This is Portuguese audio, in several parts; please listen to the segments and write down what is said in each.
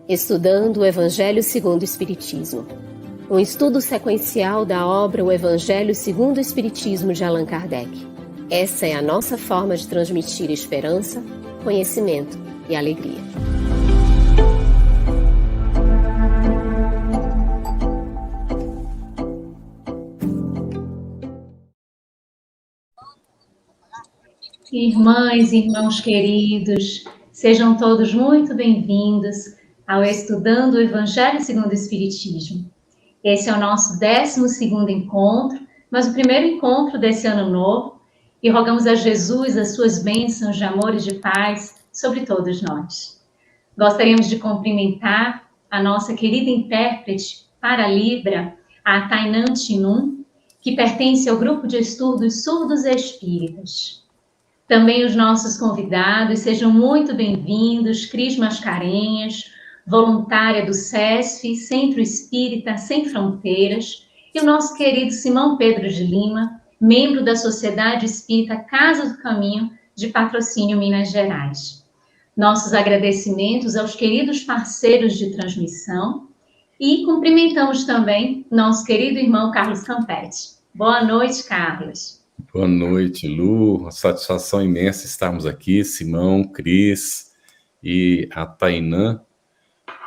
Estudando o Evangelho segundo o Espiritismo. Um estudo sequencial da obra O Evangelho segundo o Espiritismo de Allan Kardec. Essa é a nossa forma de transmitir esperança, conhecimento e alegria. Irmãs e irmãos queridos, sejam todos muito bem-vindos ao Estudando o Evangelho segundo o Espiritismo. Esse é o nosso 12º encontro, mas o primeiro encontro desse ano novo, e rogamos a Jesus as suas bênçãos de amor e de paz sobre todos nós. Gostaríamos de cumprimentar a nossa querida intérprete para Libra, a Tainan Chinun, que pertence ao grupo de estudos Surdos Espíritas. Também os nossos convidados, sejam muito bem-vindos, Cris Mascarenhas, voluntária do SESF, Centro Espírita Sem Fronteiras, e o nosso querido Simão Pedro de Lima, membro da Sociedade Espírita Casa do Caminho, de Patrocínio, Minas Gerais. Nossos agradecimentos aos queridos parceiros de transmissão e cumprimentamos também nosso querido irmão Carlos Campetti. Boa noite, Carlos. Boa noite, Lu. Uma satisfação imensa estarmos aqui, Simão, Cris e a Tainã,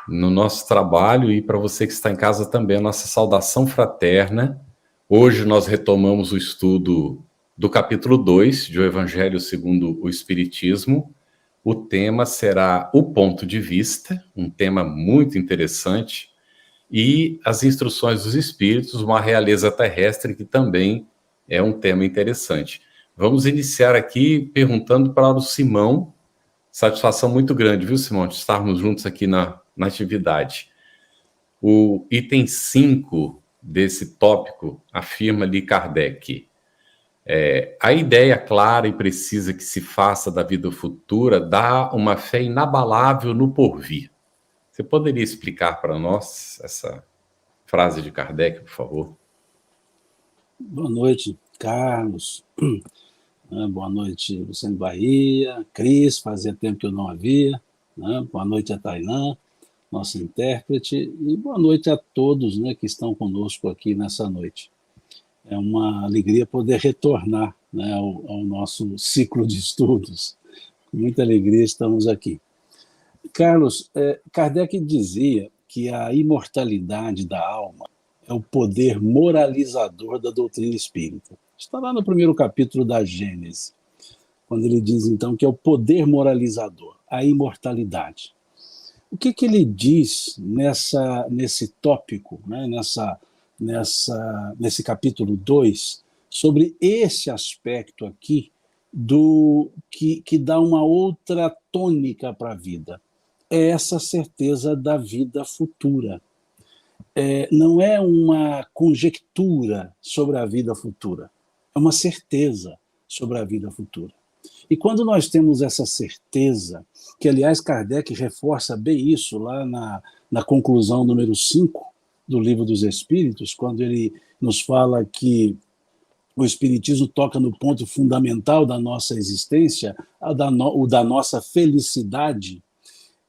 no nosso trabalho, e para você que está em casa também, a nossa saudação fraterna. Hoje nós retomamos o estudo do capítulo 2 de O Evangelho segundo o Espiritismo. O tema será o ponto de vista, um tema muito interessante, e as instruções dos espíritos, uma realeza terrestre, que também é um tema interessante. Vamos iniciar aqui perguntando para o Simão. Satisfação muito grande, viu, Simão, de estarmos juntos aqui na atividade. O item 5 desse tópico afirma-lhe Kardec: a ideia clara e precisa que se faça da vida futura dá uma fé inabalável no porvir. Você poderia explicar para nós essa frase de Kardec, por favor? Boa noite, Carlos. Boa noite, Luciano Bahia, Cris, fazia tempo que eu não havia. Boa noite a Tainã, nossa intérprete, e boa noite a todos, que estão conosco aqui nessa noite. É uma alegria poder retornar, ao nosso ciclo de estudos. Com muita alegria estamos aqui. Carlos, Kardec dizia que a imortalidade da alma é o poder moralizador da doutrina espírita. Está lá no primeiro capítulo da Gênese, quando ele diz, então, que é o poder moralizador, a imortalidade. O que ele diz nesse tópico, nesse capítulo 2, sobre esse aspecto aqui, que dá uma outra tônica para a vida? É essa certeza da vida futura. Não é uma conjectura sobre a vida futura, é uma certeza sobre a vida futura. E quando nós temos essa certeza, que aliás Kardec reforça bem isso lá na conclusão número 5 do Livro dos Espíritos, quando ele nos fala que o Espiritismo toca no ponto fundamental da nossa existência, o da nossa felicidade.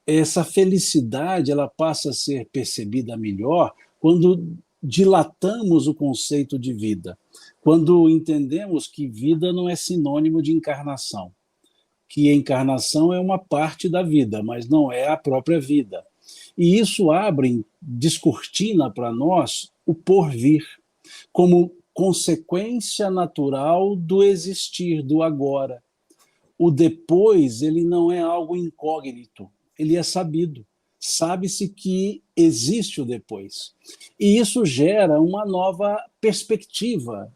Essa felicidade ela passa a ser percebida melhor quando dilatamos o conceito de vida, quando entendemos que vida não é sinônimo de encarnação, que a encarnação é uma parte da vida, mas não é a própria vida. E isso abre, descortina para nós o porvir, como consequência natural do existir, do agora. O depois, ele não é algo incógnito, ele é sabido. Sabe-se que existe o depois. E isso gera uma nova perspectiva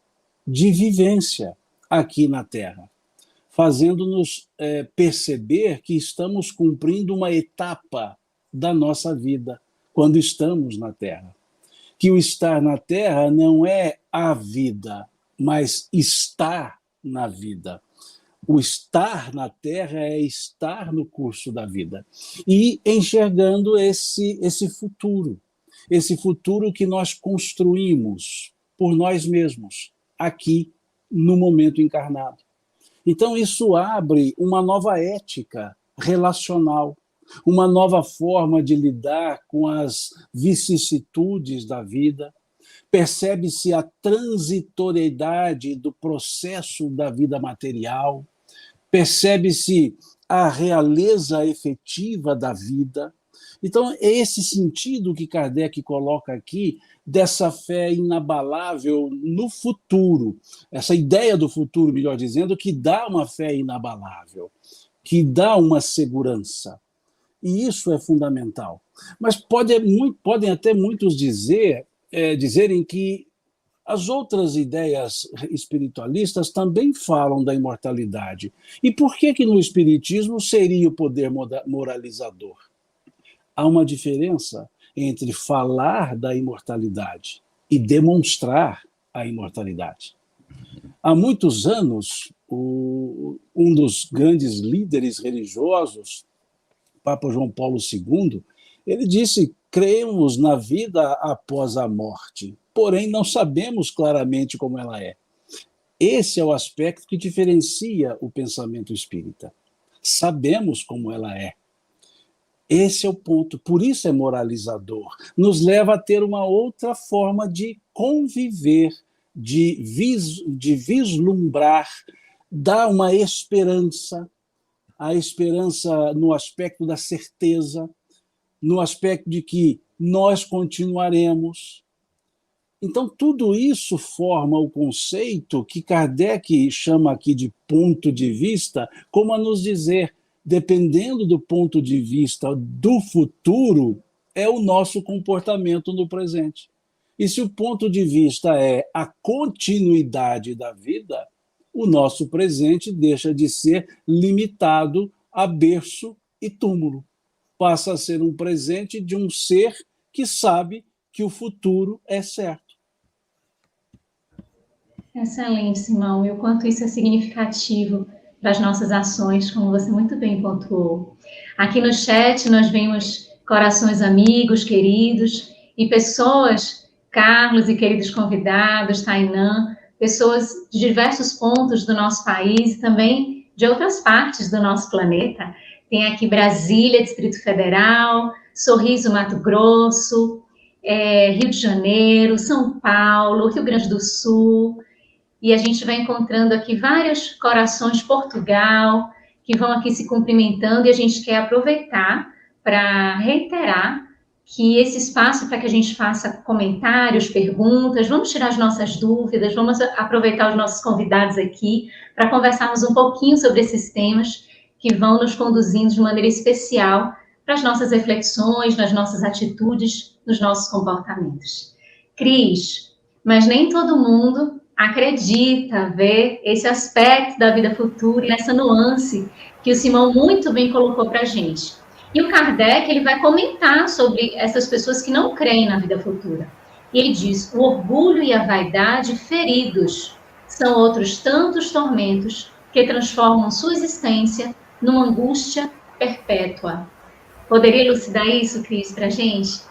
de vivência aqui na Terra, fazendo-nos perceber que estamos cumprindo uma etapa da nossa vida quando estamos na Terra. Que o estar na Terra não é a vida, mas estar na vida. O estar na Terra é estar no curso da vida e enxergando esse futuro que nós construímos por nós mesmos, aqui no momento encarnado. Então isso abre uma nova ética relacional, uma nova forma de lidar com as vicissitudes da vida, percebe-se a transitoriedade do processo da vida material, percebe-se a realeza efetiva da vida. Então, é esse sentido que Kardec coloca aqui, dessa fé inabalável no futuro, essa ideia do futuro, melhor dizendo, que dá uma fé inabalável, que dá uma segurança. E isso é fundamental. Mas podem até muitos dizerem que as outras ideias espiritualistas também falam da imortalidade. E por que no Espiritismo seria o poder moralizador? Há uma diferença entre falar da imortalidade e demonstrar a imortalidade. Há muitos anos, um dos grandes líderes religiosos, Papa João Paulo II, ele disse: cremos na vida após a morte, porém não sabemos claramente como ela é. Esse é o aspecto que diferencia o pensamento espírita. Sabemos como ela é. Esse é o ponto, por isso é moralizador. Nos leva a ter uma outra forma de conviver, de vislumbrar, dá uma esperança, a esperança no aspecto da certeza, no aspecto de que nós continuaremos. Então, tudo isso forma o conceito que Kardec chama aqui de ponto de vista, como a nos dizer, dependendo do ponto de vista do futuro, é o nosso comportamento no presente. E se o ponto de vista é a continuidade da vida, o nosso presente deixa de ser limitado a berço e túmulo. Passa a ser um presente de um ser que sabe que o futuro é certo. Excelente, Simão. E o quanto isso é significativo para as nossas ações, como você muito bem pontuou. Aqui no chat nós vemos corações amigos, queridos, e pessoas, Carlos e queridos convidados, Tainã, pessoas de diversos pontos do nosso país e também de outras partes do nosso planeta. Tem aqui Brasília, Distrito Federal, Sorriso, Mato Grosso, Rio de Janeiro, São Paulo, Rio Grande do Sul. E a gente vai encontrando aqui vários corações de Portugal, que vão aqui se cumprimentando, e a gente quer aproveitar para reiterar que esse espaço para que a gente faça comentários, perguntas, vamos tirar as nossas dúvidas, vamos aproveitar os nossos convidados aqui para conversarmos um pouquinho sobre esses temas que vão nos conduzindo de maneira especial para as nossas reflexões, nas nossas atitudes, nos nossos comportamentos. Cris, mas nem todo mundo acredita ver esse aspecto da vida futura e essa nuance que o Simão muito bem colocou para a gente. E o Kardec, ele vai comentar sobre essas pessoas que não creem na vida futura. E ele diz: o orgulho e a vaidade feridos são outros tantos tormentos que transformam sua existência numa angústia perpétua. Poderia elucidar isso, Cris, para a gente?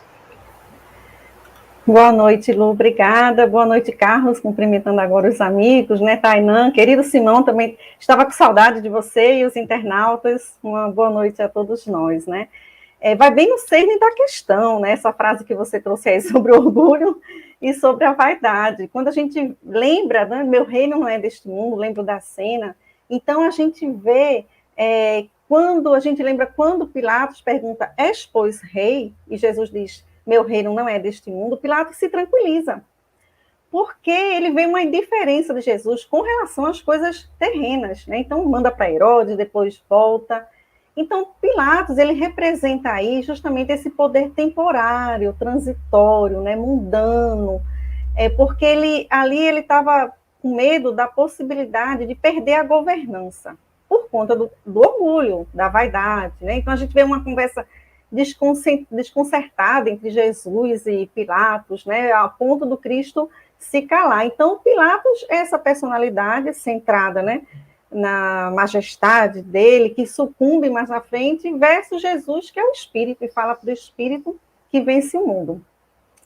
Boa noite, Lu, obrigada. Boa noite, Carlos, cumprimentando agora os amigos, né, Tainã, querido Simão, também estava com saudade de você e os internautas. Uma boa noite a todos nós, né. Vai bem no cerne da questão, né, essa frase que você trouxe aí sobre o orgulho e sobre a vaidade. Quando a gente lembra, né, meu reino não é deste mundo, lembro da cena, então a gente vê, quando a gente lembra quando Pilatos pergunta, és, pois, rei? E Jesus diz, meu reino não é deste mundo, Pilatos se tranquiliza, porque ele vê uma indiferença de Jesus com relação às coisas terrenas, né? Então manda para Herodes, depois volta. Então Pilatos, ele representa aí justamente esse poder temporário, transitório, né? Mundano, porque ele estava com medo da possibilidade de perder a governança, por conta do orgulho, da vaidade, né? Então a gente vê uma conversa desconcertada entre Jesus e Pilatos, né, a ponto do Cristo se calar. Então, Pilatos é essa personalidade centrada, né, na majestade dele, que sucumbe mais na frente, versus Jesus, que é o Espírito, e fala para o Espírito que vence o mundo.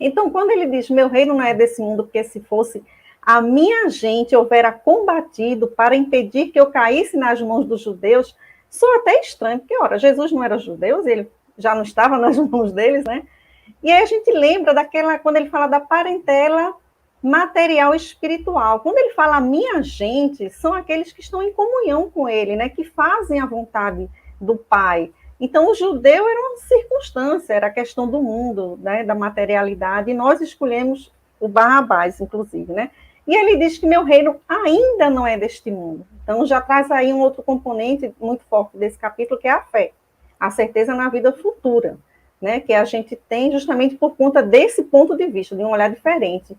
Então, quando ele diz, meu reino não é desse mundo, porque se fosse, a minha gente houvera combatido para impedir que eu caísse nas mãos dos judeus, Soa até estranho, porque, ora, Jesus não era judeu, ele já não estava nas mãos deles, né? E aí a gente lembra daquela, quando ele fala da parentela material e espiritual. Quando ele fala minha gente, são aqueles que estão em comunhão com ele, né? Que fazem a vontade do Pai. Então, o judeu era uma circunstância, era a questão do mundo, né? Da materialidade, e nós escolhemos o Barrabás, inclusive, né? E ele diz que meu reino ainda não é deste mundo. Então, já traz aí um outro componente muito forte desse capítulo, que é a fé. A certeza na vida futura, né? Que a gente tem justamente por conta desse ponto de vista, de um olhar diferente.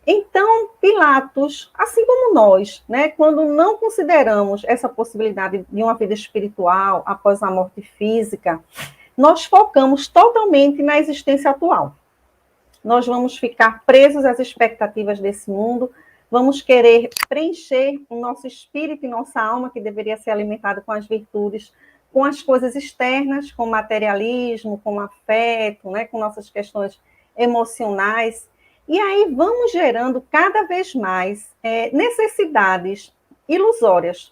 Então, Pilatos, assim como nós, né, quando não consideramos essa possibilidade de uma vida espiritual após a morte física, nós focamos totalmente na existência atual. Nós vamos ficar presos às expectativas desse mundo, vamos querer preencher o nosso espírito e nossa alma, que deveria ser alimentada com as virtudes, com as coisas externas, com o materialismo, com o afeto, né, com nossas questões emocionais. E aí vamos gerando cada vez mais necessidades ilusórias,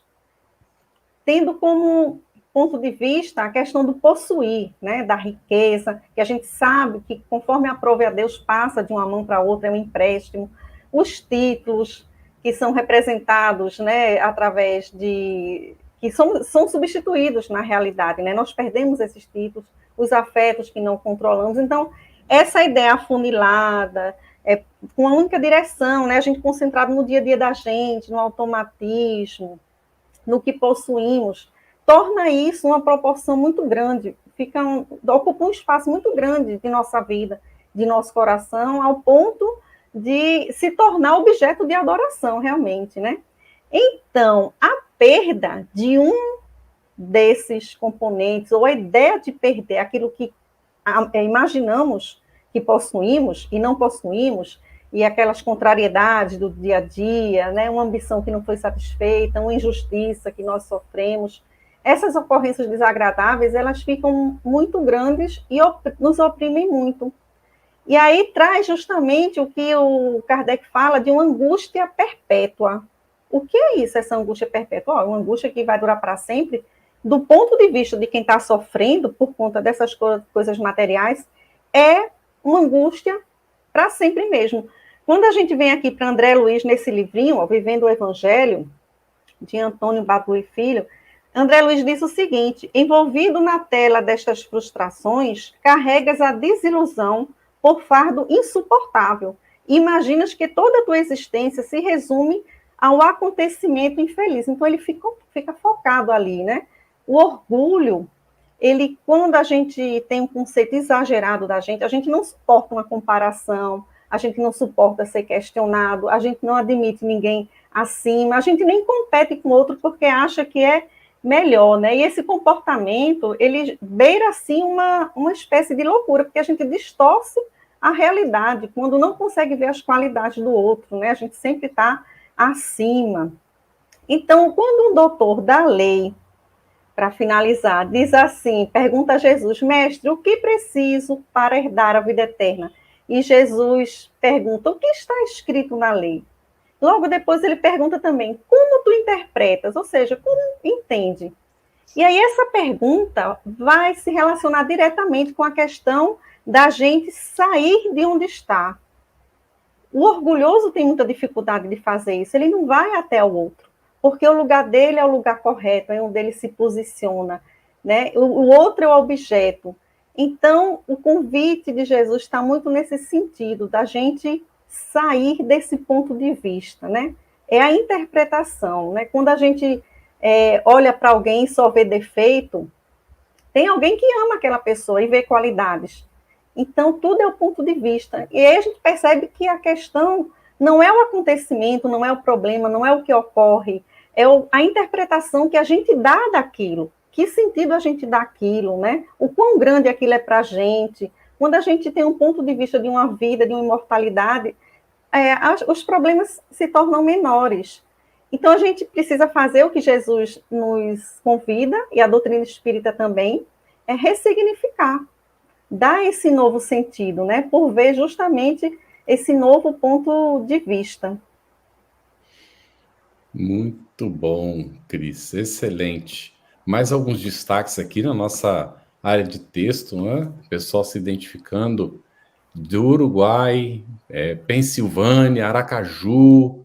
tendo como ponto de vista a questão do possuir, né, da riqueza, que a gente sabe que conforme aprove a Deus passa de uma mão para outra, é um empréstimo, os títulos que são representados, né, através de... que são substituídos na realidade, né, nós perdemos esses títulos, os afetos que não controlamos. Então, essa ideia afunilada, com uma única direção, né, a gente concentrado no dia a dia da gente, no automatismo, no que possuímos, torna isso uma proporção muito grande, ocupa um espaço muito grande de nossa vida, de nosso coração, ao ponto de se tornar objeto de adoração, realmente, né? Então, a perda de um desses componentes, ou a ideia de perder aquilo que imaginamos que possuímos e não possuímos, e aquelas contrariedades do dia a dia, né, uma ambição que não foi satisfeita, uma injustiça que nós sofremos, essas ocorrências desagradáveis, elas ficam muito grandes e nos oprimem muito. E aí traz justamente o que o Kardec fala de uma angústia perpétua. O que é isso, essa angústia perpétua? Uma angústia que vai durar para sempre, do ponto de vista de quem está sofrendo por conta dessas coisas materiais, é uma angústia para sempre mesmo. Quando a gente vem aqui para André Luiz, nesse livrinho, ó, Vivendo o Evangelho, de Antônio Badu e Filho, André Luiz diz o seguinte: envolvido na tela destas frustrações, carregas a desilusão por fardo insuportável. Imaginas que toda a tua existência se resume ao acontecimento infeliz. Então, ele fica focado ali, né? O orgulho, ele, quando a gente tem um conceito exagerado da gente, a gente não suporta uma comparação, a gente não suporta ser questionado, a gente não admite ninguém acima, a gente nem compete com o outro porque acha que é melhor, né? E esse comportamento, ele beira, assim, uma espécie de loucura, porque a gente distorce a realidade, quando não consegue ver as qualidades do outro, né? A gente sempre está acima. Então, quando um doutor da lei, para finalizar, diz assim, pergunta a Jesus: mestre, o que preciso para herdar a vida eterna? E Jesus pergunta: o que está escrito na lei? Logo depois ele pergunta também: como tu interpretas? Ou seja, como entende? E aí essa pergunta vai se relacionar diretamente com a questão da gente sair de onde está. O orgulhoso tem muita dificuldade de fazer isso, ele não vai até o outro, porque o lugar dele é o lugar correto, é onde ele se posiciona, né? O outro é o objeto. Então, o convite de Jesus está muito nesse sentido, da gente sair desse ponto de vista, né? É a interpretação, né? Quando a gente olha para alguém e só vê defeito, tem alguém que ama aquela pessoa e vê qualidades. Então, tudo é o ponto de vista. E aí a gente percebe que a questão não é o acontecimento, não é o problema, não é o que ocorre, é a interpretação que a gente dá daquilo. Que sentido a gente dá aquilo, né? O quão grande aquilo é para a gente. Quando a gente tem um ponto de vista de uma vida, de uma imortalidade, os problemas se tornam menores. Então, a gente precisa fazer o que Jesus nos convida, e a doutrina espírita também, é ressignificar, dar esse novo sentido, né? Por ver justamente esse novo ponto de vista. Muito bom, Cris, excelente. Mais alguns destaques aqui na nossa área de texto, né? O pessoal se identificando do Uruguai, Pensilvânia, Aracaju,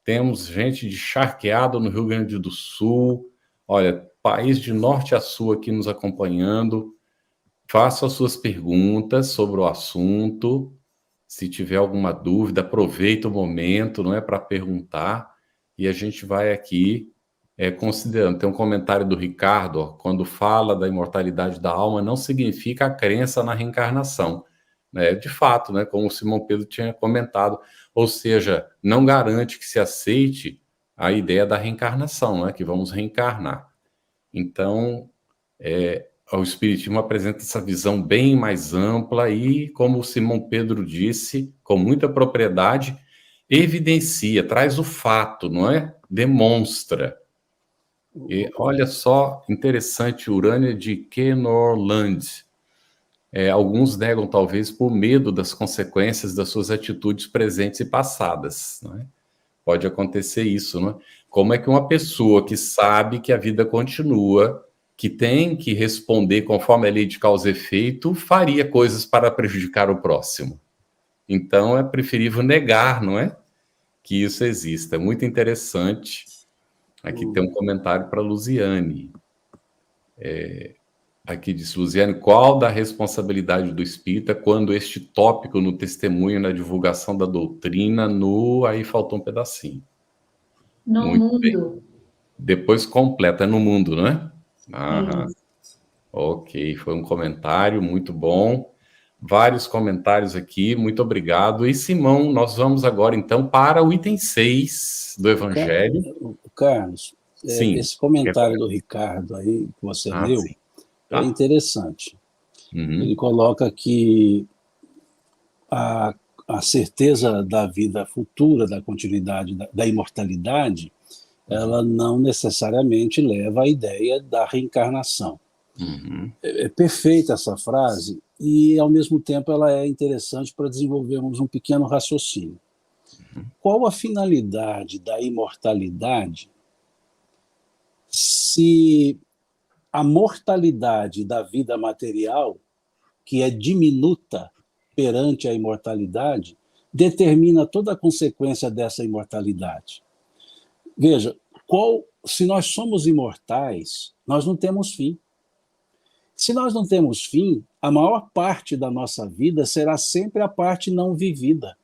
temos gente de Charqueado no Rio Grande do Sul, olha, país de norte a sul aqui nos acompanhando. Faça as suas perguntas sobre o assunto. Se tiver alguma dúvida, aproveita o momento, não é, para perguntar, e a gente vai aqui considerando. Tem um comentário do Ricardo, ó, quando fala da imortalidade da alma, não significa a crença na reencarnação. Né? De fato, né, como o Simão Pedro tinha comentado, ou seja, não garante que se aceite a ideia da reencarnação, né, que vamos reencarnar. Então, o Espiritismo apresenta essa visão bem mais ampla e, como o Simão Pedro disse, com muita propriedade, evidencia, traz o fato, não é? Demonstra. E olha só, interessante, Urânia de Kenorland. Alguns negam, talvez, por medo das consequências das suas atitudes presentes e passadas. Não é? Pode acontecer isso, não é? Como é que uma pessoa que sabe que a vida continua, que tem que responder conforme a lei de causa e efeito, faria coisas para prejudicar o próximo? Então, é preferível negar, não é? Que isso exista. É muito interessante. Aqui tem um comentário para Luziane. Aqui diz, Luziane, qual da responsabilidade do espírita quando este tópico no testemunho, na divulgação da doutrina, aí faltou um pedacinho. No Muito mundo. bem. Depois completa, no mundo, não é? Ok, foi um comentário muito bom. Vários comentários aqui, muito obrigado. E, Simão, nós vamos agora, então, para o item 6 do Evangelho. Carlos, Sim, esse comentário do Ricardo aí, que você leu, sim. Tá. É interessante. Uhum. Ele coloca que a certeza da vida futura, da continuidade, da imortalidade, ela não necessariamente leva à ideia da reencarnação. Uhum. É perfeita essa frase e, ao mesmo tempo, ela é interessante para desenvolvermos um pequeno raciocínio. Uhum. Qual a finalidade da imortalidade se a mortalidade da vida material, que é diminuta perante a imortalidade, determina toda a consequência dessa imortalidade? Veja, se nós somos imortais, nós não temos fim. Se nós não temos fim, a maior parte da nossa vida será sempre a parte não vivida.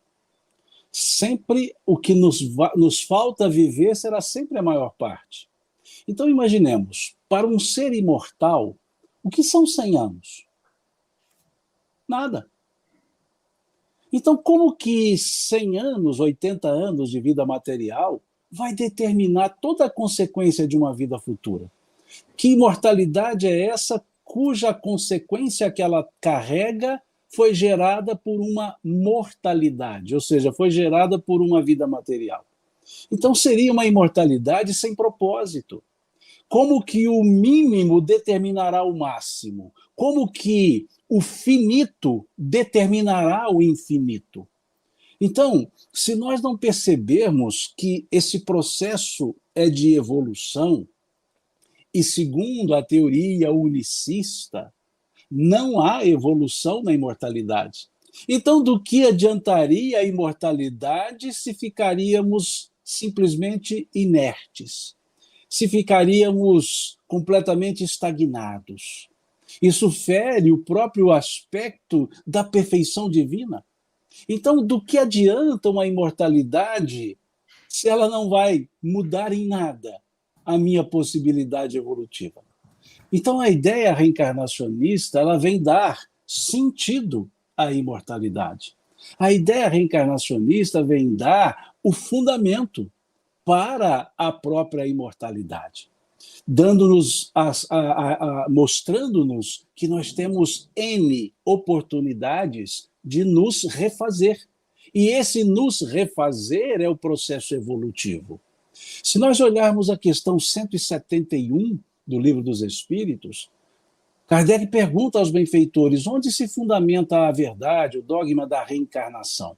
Sempre o que nos falta viver será sempre a maior parte. Então, imaginemos, para um ser imortal, o que são 100 anos? Nada. Então, como que 100 anos, 80 anos de vida material vai determinar toda a consequência de uma vida futura? Que imortalidade é essa cuja consequência que ela carrega foi gerada por uma mortalidade, ou seja, foi gerada por uma vida material? Então, seria uma imortalidade sem propósito. Como que o mínimo determinará o máximo? Como que o finito determinará o infinito? Então, se nós não percebermos que esse processo é de evolução, e segundo a teoria unicista, não há evolução na imortalidade. Então, do que adiantaria a imortalidade se ficaríamos simplesmente inertes? Se ficaríamos completamente estagnados? Isso fere o próprio aspecto da perfeição divina. Então, do que adianta uma imortalidade se ela não vai mudar em nada a minha possibilidade evolutiva? Então, a ideia reencarnacionista ela vem dar sentido à imortalidade. A ideia reencarnacionista vem dar o fundamento para a própria imortalidade, dando-nos, mostrando-nos que nós temos N oportunidades de nos refazer. E esse nos refazer é o processo evolutivo. Se nós olharmos a questão 171 do Livro dos Espíritos, Kardec pergunta aos benfeitores onde se fundamenta a verdade, o dogma da reencarnação.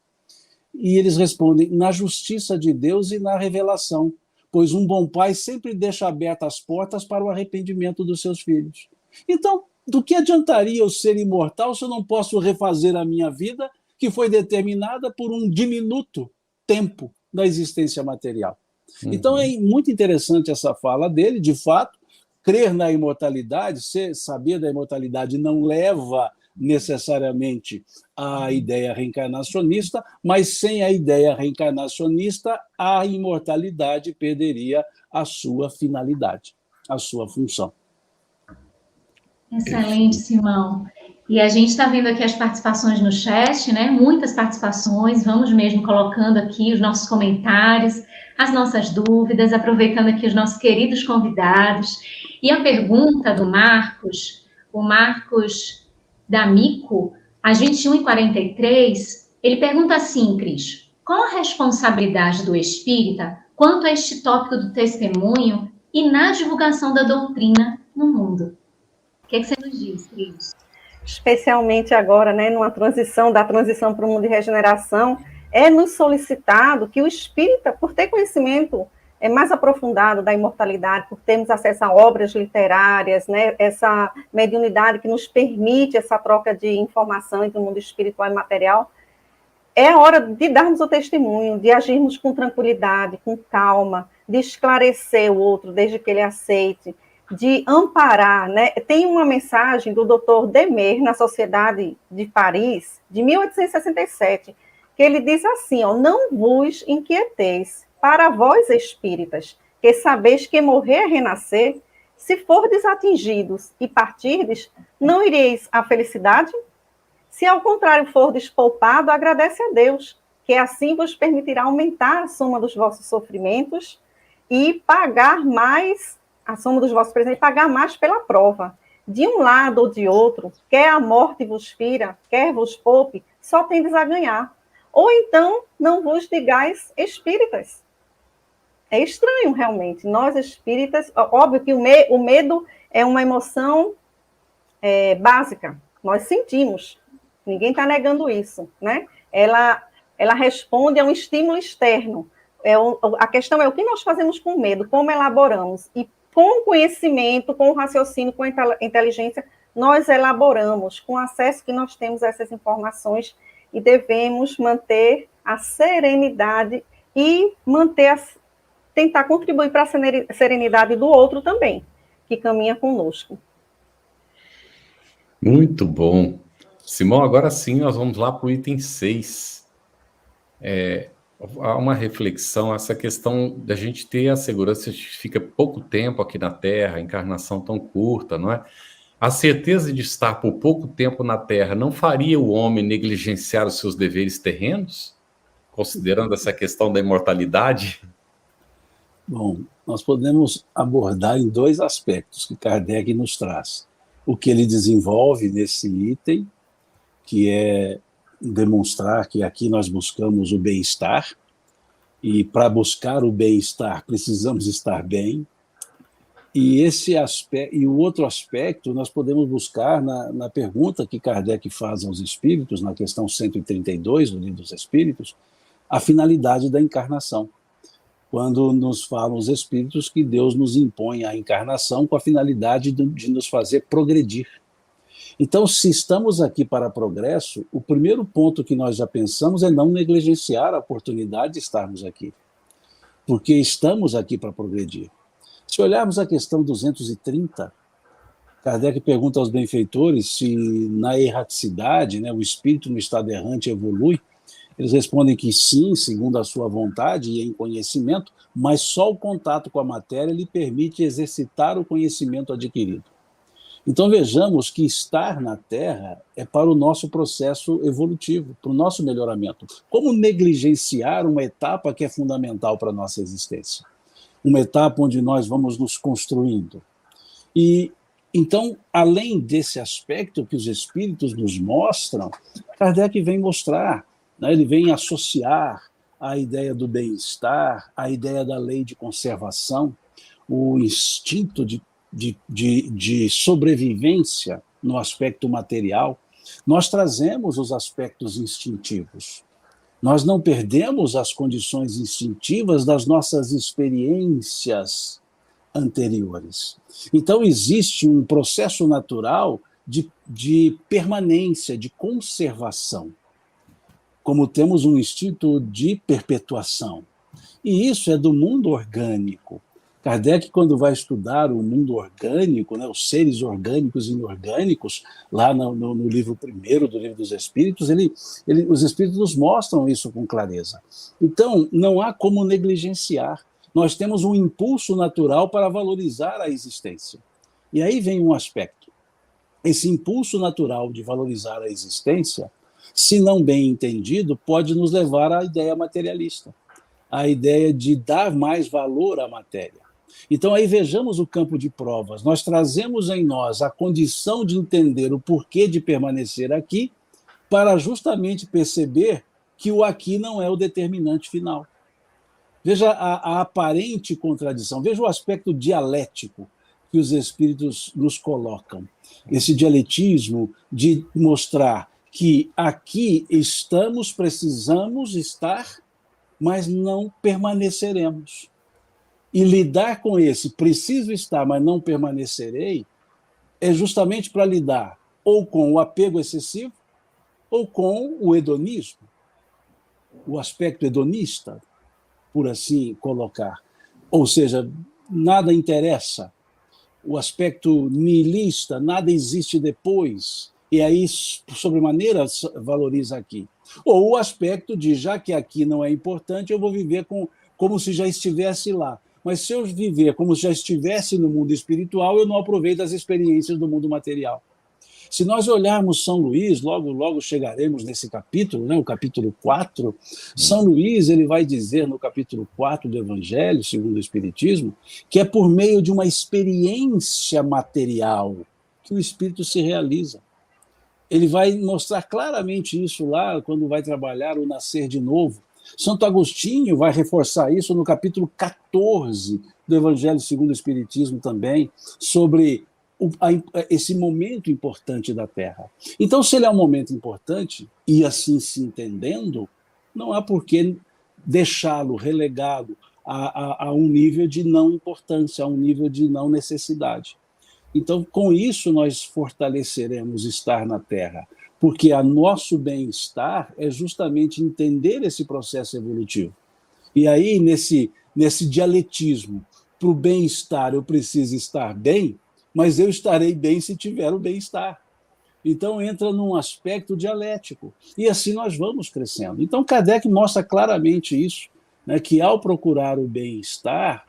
E eles respondem, na justiça de Deus e na revelação, pois um bom pai sempre deixa abertas as portas para o arrependimento dos seus filhos. Então, do que adiantaria eu ser imortal se eu não posso refazer a minha vida, que foi determinada por um diminuto tempo da existência material? Então, é muito interessante essa fala dele. De fato, crer na imortalidade, saber da imortalidade não leva necessariamente à ideia reencarnacionista, mas sem a ideia reencarnacionista, a imortalidade perderia a sua finalidade, a sua função. Excelente, Simão. E a gente está vendo aqui as participações no chat, né? Muitas participações, vamos mesmo colocando aqui os nossos comentários, as nossas dúvidas, aproveitando aqui os nossos queridos convidados. E a pergunta do Marcos, o Marcos D'Amico, às 21h43, ele pergunta assim, Cris: qual a responsabilidade do espírita quanto a este tópico do testemunho e na divulgação da doutrina no mundo? O que você nos diz, Cris? Especialmente agora, né, numa transição, da transição para o mundo de regeneração, é nos solicitado que o espírita, por ter conhecimento mais aprofundado da imortalidade, por termos acesso a obras literárias, né, essa mediunidade que nos permite essa troca de informação entre o mundo espiritual e material, é a hora de darmos o testemunho, de agirmos com tranquilidade, com calma, de esclarecer o outro desde que ele aceite, de amparar, né? Tem uma mensagem do Dr. Demer, na Sociedade de Paris, de 1867, que ele diz assim, ó: não vos inquieteis, para vós espíritas, que sabeis que morrer é renascer, se fordes atingidos e partirdes, não ireis à felicidade? Se ao contrário fordes poupado, agradece a Deus, que assim vos permitirá aumentar a soma dos vossos sofrimentos e pagar mais a soma dos vossos presentes, pagar mais pela prova. De um lado ou de outro, quer a morte vos fira, quer vos poupe, só tendes a ganhar. Ou então, não vos digais espíritas. É estranho, realmente. Nós, espíritas, óbvio que o medo é uma emoção básica. Nós sentimos. Ninguém está negando isso, né? Ela responde a um estímulo externo. A questão é o que nós fazemos com medo, como elaboramos. E com o conhecimento, com o raciocínio, com a inteligência, nós elaboramos, com o acesso que nós temos a essas informações, e devemos manter a serenidade e tentar contribuir para a serenidade do outro também, que caminha conosco. Muito bom. Simão, agora sim nós vamos lá para o item 6. Há uma reflexão, essa questão da gente ter a segurança de que fica pouco tempo aqui na Terra, a encarnação tão curta, não é? A certeza de estar por pouco tempo na Terra não faria o homem negligenciar os seus deveres terrenos? Considerando essa questão da imortalidade? Bom, nós podemos abordar em dois aspectos que Kardec nos traz. O que ele desenvolve nesse item, que é demonstrar que aqui nós buscamos o bem-estar, e para buscar o bem-estar precisamos estar bem. E esse aspecto, e o outro aspecto nós podemos buscar na pergunta que Kardec faz aos espíritos, na questão 132 do Livro dos Espíritos, a finalidade da encarnação. Quando nos falam os espíritos que Deus nos impõe a encarnação com a finalidade de nos fazer progredir. Então, se estamos aqui para progresso, o primeiro ponto que nós já pensamos é não negligenciar a oportunidade de estarmos aqui, porque estamos aqui para progredir. Se olharmos a questão 230, Kardec pergunta aos benfeitores se na erraticidade, né, o espírito no estado errante evolui. Eles respondem que sim, segundo a sua vontade e em conhecimento, mas só o contato com a matéria lhe permite exercitar o conhecimento adquirido. Então vejamos que estar na Terra é para o nosso processo evolutivo, para o nosso melhoramento. Como negligenciar uma etapa que é fundamental para a nossa existência? Uma etapa onde nós vamos nos construindo. E então, além desse aspecto que os espíritos nos mostram, Kardec vem mostrar, né, ele vem associar a ideia do bem-estar, a ideia da lei de conservação, o instinto de sobrevivência no aspecto material. Nós trazemos os aspectos instintivos. Nós não perdemos as condições instintivas das nossas experiências anteriores. Então, existe um processo natural de permanência, de conservação, como temos um instinto de perpetuação. E isso é do mundo orgânico. Kardec, quando vai estudar o mundo orgânico, né, os seres orgânicos e inorgânicos, lá no livro primeiro do Livro dos Espíritos, os Espíritos nos mostram isso com clareza. Então, não há como negligenciar. Nós temos um impulso natural para valorizar a existência. E aí vem um aspecto. Esse impulso natural de valorizar a existência, se não bem entendido, pode nos levar à ideia materialista, à ideia de dar mais valor à matéria. Então, aí vejamos o campo de provas. Nós trazemos em nós a condição de entender o porquê de permanecer aqui, para justamente perceber que o aqui não é o determinante final. Veja a aparente contradição, veja o aspecto dialético que os espíritos nos colocam. Esse dialetismo de mostrar que aqui estamos, precisamos estar, mas não permaneceremos. E lidar com esse preciso estar, mas não permanecerei, é justamente para lidar ou com o apego excessivo ou com o hedonismo, o aspecto hedonista, por assim colocar. Ou seja, nada interessa, o aspecto nihilista, nada existe depois, e aí, sobremaneira, valoriza aqui. Ou o aspecto de, já que aqui não é importante, eu vou viver como se já estivesse lá. Mas se eu viver como se já estivesse no mundo espiritual, eu não aproveito as experiências do mundo material. Se nós olharmos São Luís, logo chegaremos nesse capítulo, né, o capítulo 4, São Luís ele vai dizer no capítulo 4 do Evangelho, segundo o Espiritismo, que é por meio de uma experiência material que o espírito se realiza. Ele vai mostrar claramente isso lá, quando vai trabalhar o nascer de novo. Santo Agostinho vai reforçar isso no capítulo 14 do Evangelho segundo o Espiritismo também, sobre esse momento importante da Terra. Então, se ele é um momento importante, e assim se entendendo, não há por que deixá-lo relegado a um nível de não importância, a um nível de não necessidade. Então, com isso, nós fortaleceremos estar na Terra, porque o nosso bem-estar é justamente entender esse processo evolutivo. E aí, nesse dialetismo, para o bem-estar eu preciso estar bem, mas eu estarei bem se tiver o bem-estar. Então, entra num aspecto dialético. E assim nós vamos crescendo. Então, Kardec mostra claramente isso, né, que ao procurar o bem-estar,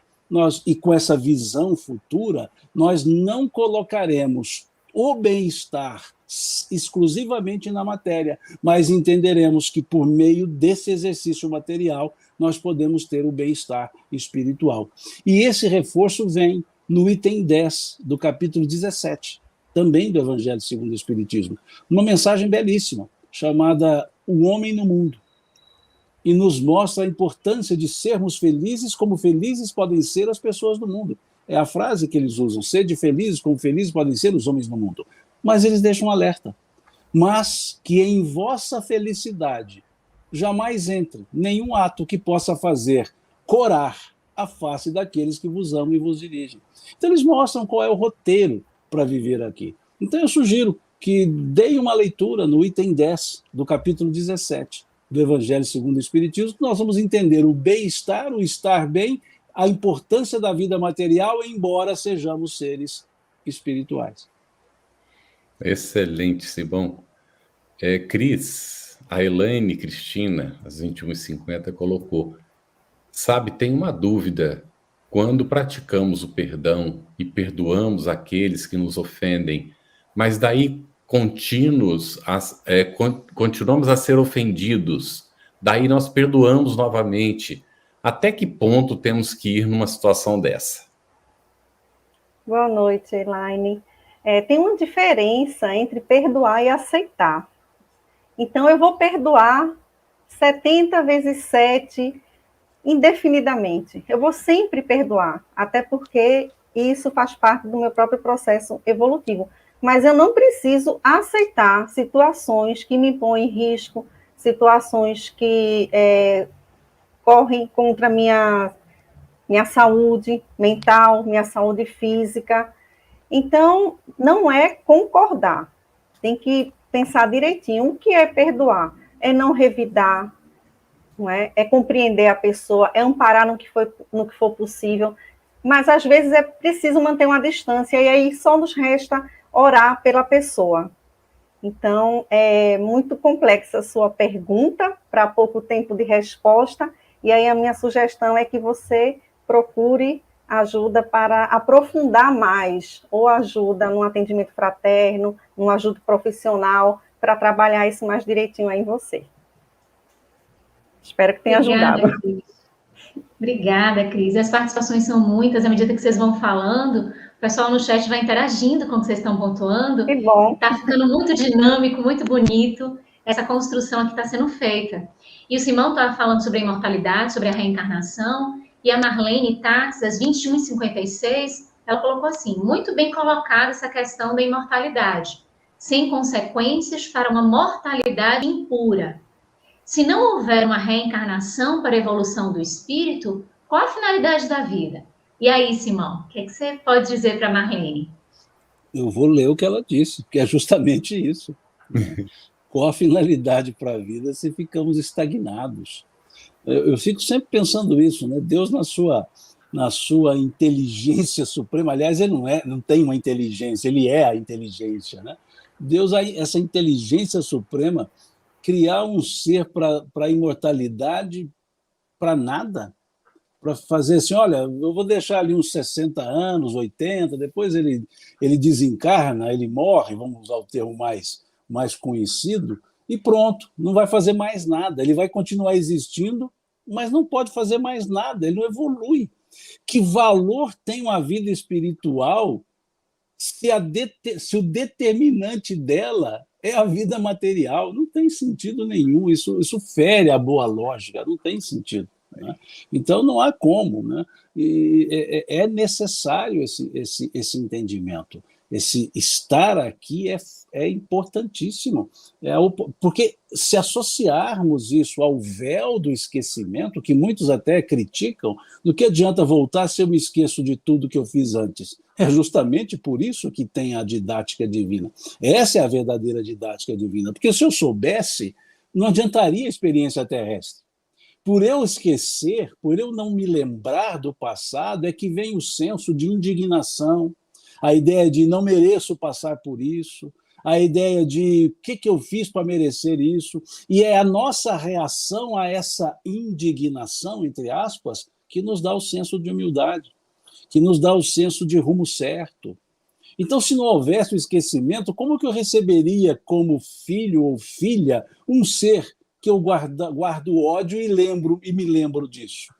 e com essa visão futura, nós não colocaremos o bem-estar exclusivamente na matéria, mas entenderemos que por meio desse exercício material nós podemos ter o bem-estar espiritual. E esse reforço vem no item 10 do capítulo 17, também do Evangelho segundo o Espiritismo, uma mensagem belíssima, chamada O Homem no Mundo, e nos mostra a importância de sermos felizes como felizes podem ser as pessoas do mundo. É a frase que eles usam, sede felizes como felizes podem ser os homens no mundo. Mas eles deixam um alerta. Mas que em vossa felicidade jamais entre nenhum ato que possa fazer corar a face daqueles que vos amam e vos dirigem. Então eles mostram qual é o roteiro para viver aqui. Então eu sugiro que deem uma leitura no item 10 do capítulo 17 do Evangelho segundo o Espiritismo, que nós vamos entender o bem-estar, o estar bem, a importância da vida material, embora sejamos seres espirituais. Excelente, Simão. Cris, a Elaine Cristina, às 21h50, colocou: sabe, tem uma dúvida. Quando praticamos o perdão e perdoamos aqueles que nos ofendem, mas daí continuamos a ser ofendidos, daí nós perdoamos novamente. Até que ponto temos que ir numa situação dessa? Boa noite, Elaine. Tem uma diferença entre perdoar e aceitar. Então, eu vou perdoar 70 vezes 7 indefinidamente. Eu vou sempre perdoar, até porque isso faz parte do meu próprio processo evolutivo. Mas eu não preciso aceitar situações que me põem em risco, situações que correm contra minha saúde mental, minha saúde física. Então, não é concordar, tem que pensar direitinho. O que é perdoar? É não revidar, não é? É compreender a pessoa, é amparar no que for possível, mas às vezes é preciso manter uma distância, e aí só nos resta orar pela pessoa. Então, é muito complexa a sua pergunta, para pouco tempo de resposta, e aí a minha sugestão é que você procure ajuda para aprofundar mais, ou ajuda no atendimento fraterno, numa ajuda profissional, para trabalhar isso mais direitinho aí em você. Espero que tenha ajudado. Cris. Obrigada, Cris. As participações são muitas, à medida que vocês vão falando, o pessoal no chat vai interagindo com o que vocês estão pontuando. Que bom. Está ficando muito dinâmico, muito bonito, essa construção que está sendo feita. E o Simão estava falando sobre a imortalidade, sobre a reencarnação, e a Marlene Tax, às 21h56, ela colocou assim, muito bem colocada essa questão da imortalidade, sem consequências para uma mortalidade impura. Se não houver uma reencarnação para a evolução do espírito, qual a finalidade da vida? E aí, Simão, o que você pode dizer para a Marlene? Eu vou ler o que ela disse, que é justamente isso. Qual a finalidade para a vida se ficamos estagnados? Eu fico sempre pensando isso, né? Deus, na sua inteligência suprema, aliás, ele não tem uma inteligência, ele é a inteligência, né? Deus, essa inteligência suprema, criar um ser para a imortalidade, para nada, para fazer assim, olha, eu vou deixar ali uns 60 anos, 80, depois ele desencarna, ele morre, vamos usar o termo mais conhecido, e pronto, não vai fazer mais nada, ele vai continuar existindo, mas não pode fazer mais nada, ele não evolui. Que valor tem uma vida espiritual se o determinante dela é a vida material? Não tem sentido nenhum, isso fere a boa lógica, não tem sentido. Né? Então, não há como. Né? E é necessário esse entendimento. Esse estar aqui é importantíssimo. Porque se associarmos isso ao véu do esquecimento, que muitos até criticam, do que adianta voltar se eu me esqueço de tudo que eu fiz antes? É justamente por isso que tem a didática divina. Essa é a verdadeira didática divina. Porque se eu soubesse, não adiantaria a experiência terrestre. Por eu esquecer, por eu não me lembrar do passado, é que vem o senso de indignação, a ideia de não mereço passar por isso, a ideia de o que eu fiz para merecer isso, e é a nossa reação a essa indignação, entre aspas, que nos dá o senso de humildade, que nos dá o senso de rumo certo. Então, se não houvesse o esquecimento, como que eu receberia como filho ou filha um ser que eu guardo ódio e me lembro disso?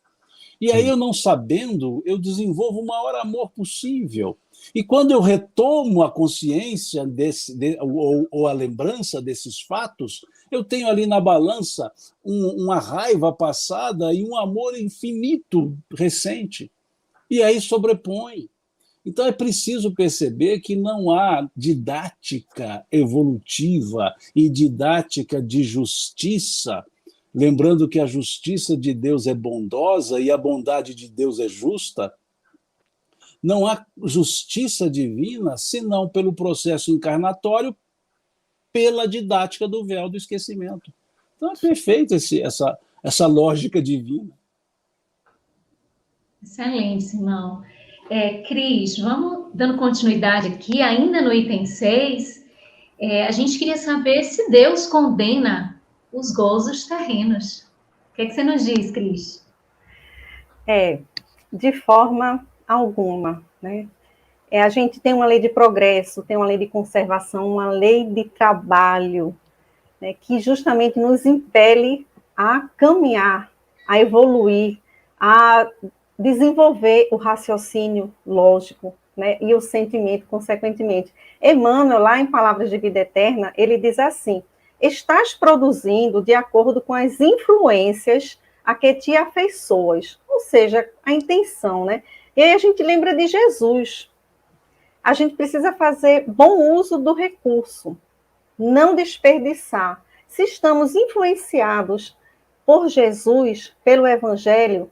E aí, eu não sabendo, eu desenvolvo o maior amor possível. E quando eu retomo a consciência ou a lembrança desses fatos, eu tenho ali na balança uma raiva passada e um amor infinito recente. E aí sobrepõe. Então é preciso perceber que não há didática evolutiva e didática de justiça, lembrando que a justiça de Deus é bondosa e a bondade de Deus é justa. Não há justiça divina senão pelo processo encarnatório, pela didática do véu do esquecimento. Então é perfeita essa lógica divina. Excelente, Simão. Cris, vamos dando continuidade aqui, ainda no item 6, a gente queria saber se Deus condena os gozos terrenos. O que é que você nos diz, Cris? De forma alguma, né? A gente tem uma lei de progresso, tem uma lei de conservação, uma lei de trabalho, né, que justamente nos impele a caminhar, a evoluir, a desenvolver o raciocínio lógico, né, e o sentimento, consequentemente. Emmanuel, lá em Palavras de Vida Eterna, ele diz assim: estás produzindo de acordo com as influências a que te afeiçoas, ou seja, a intenção, né? E aí a gente lembra de Jesus. A gente precisa fazer bom uso do recurso, não desperdiçar. se estamos influenciados por Jesus, pelo Evangelho,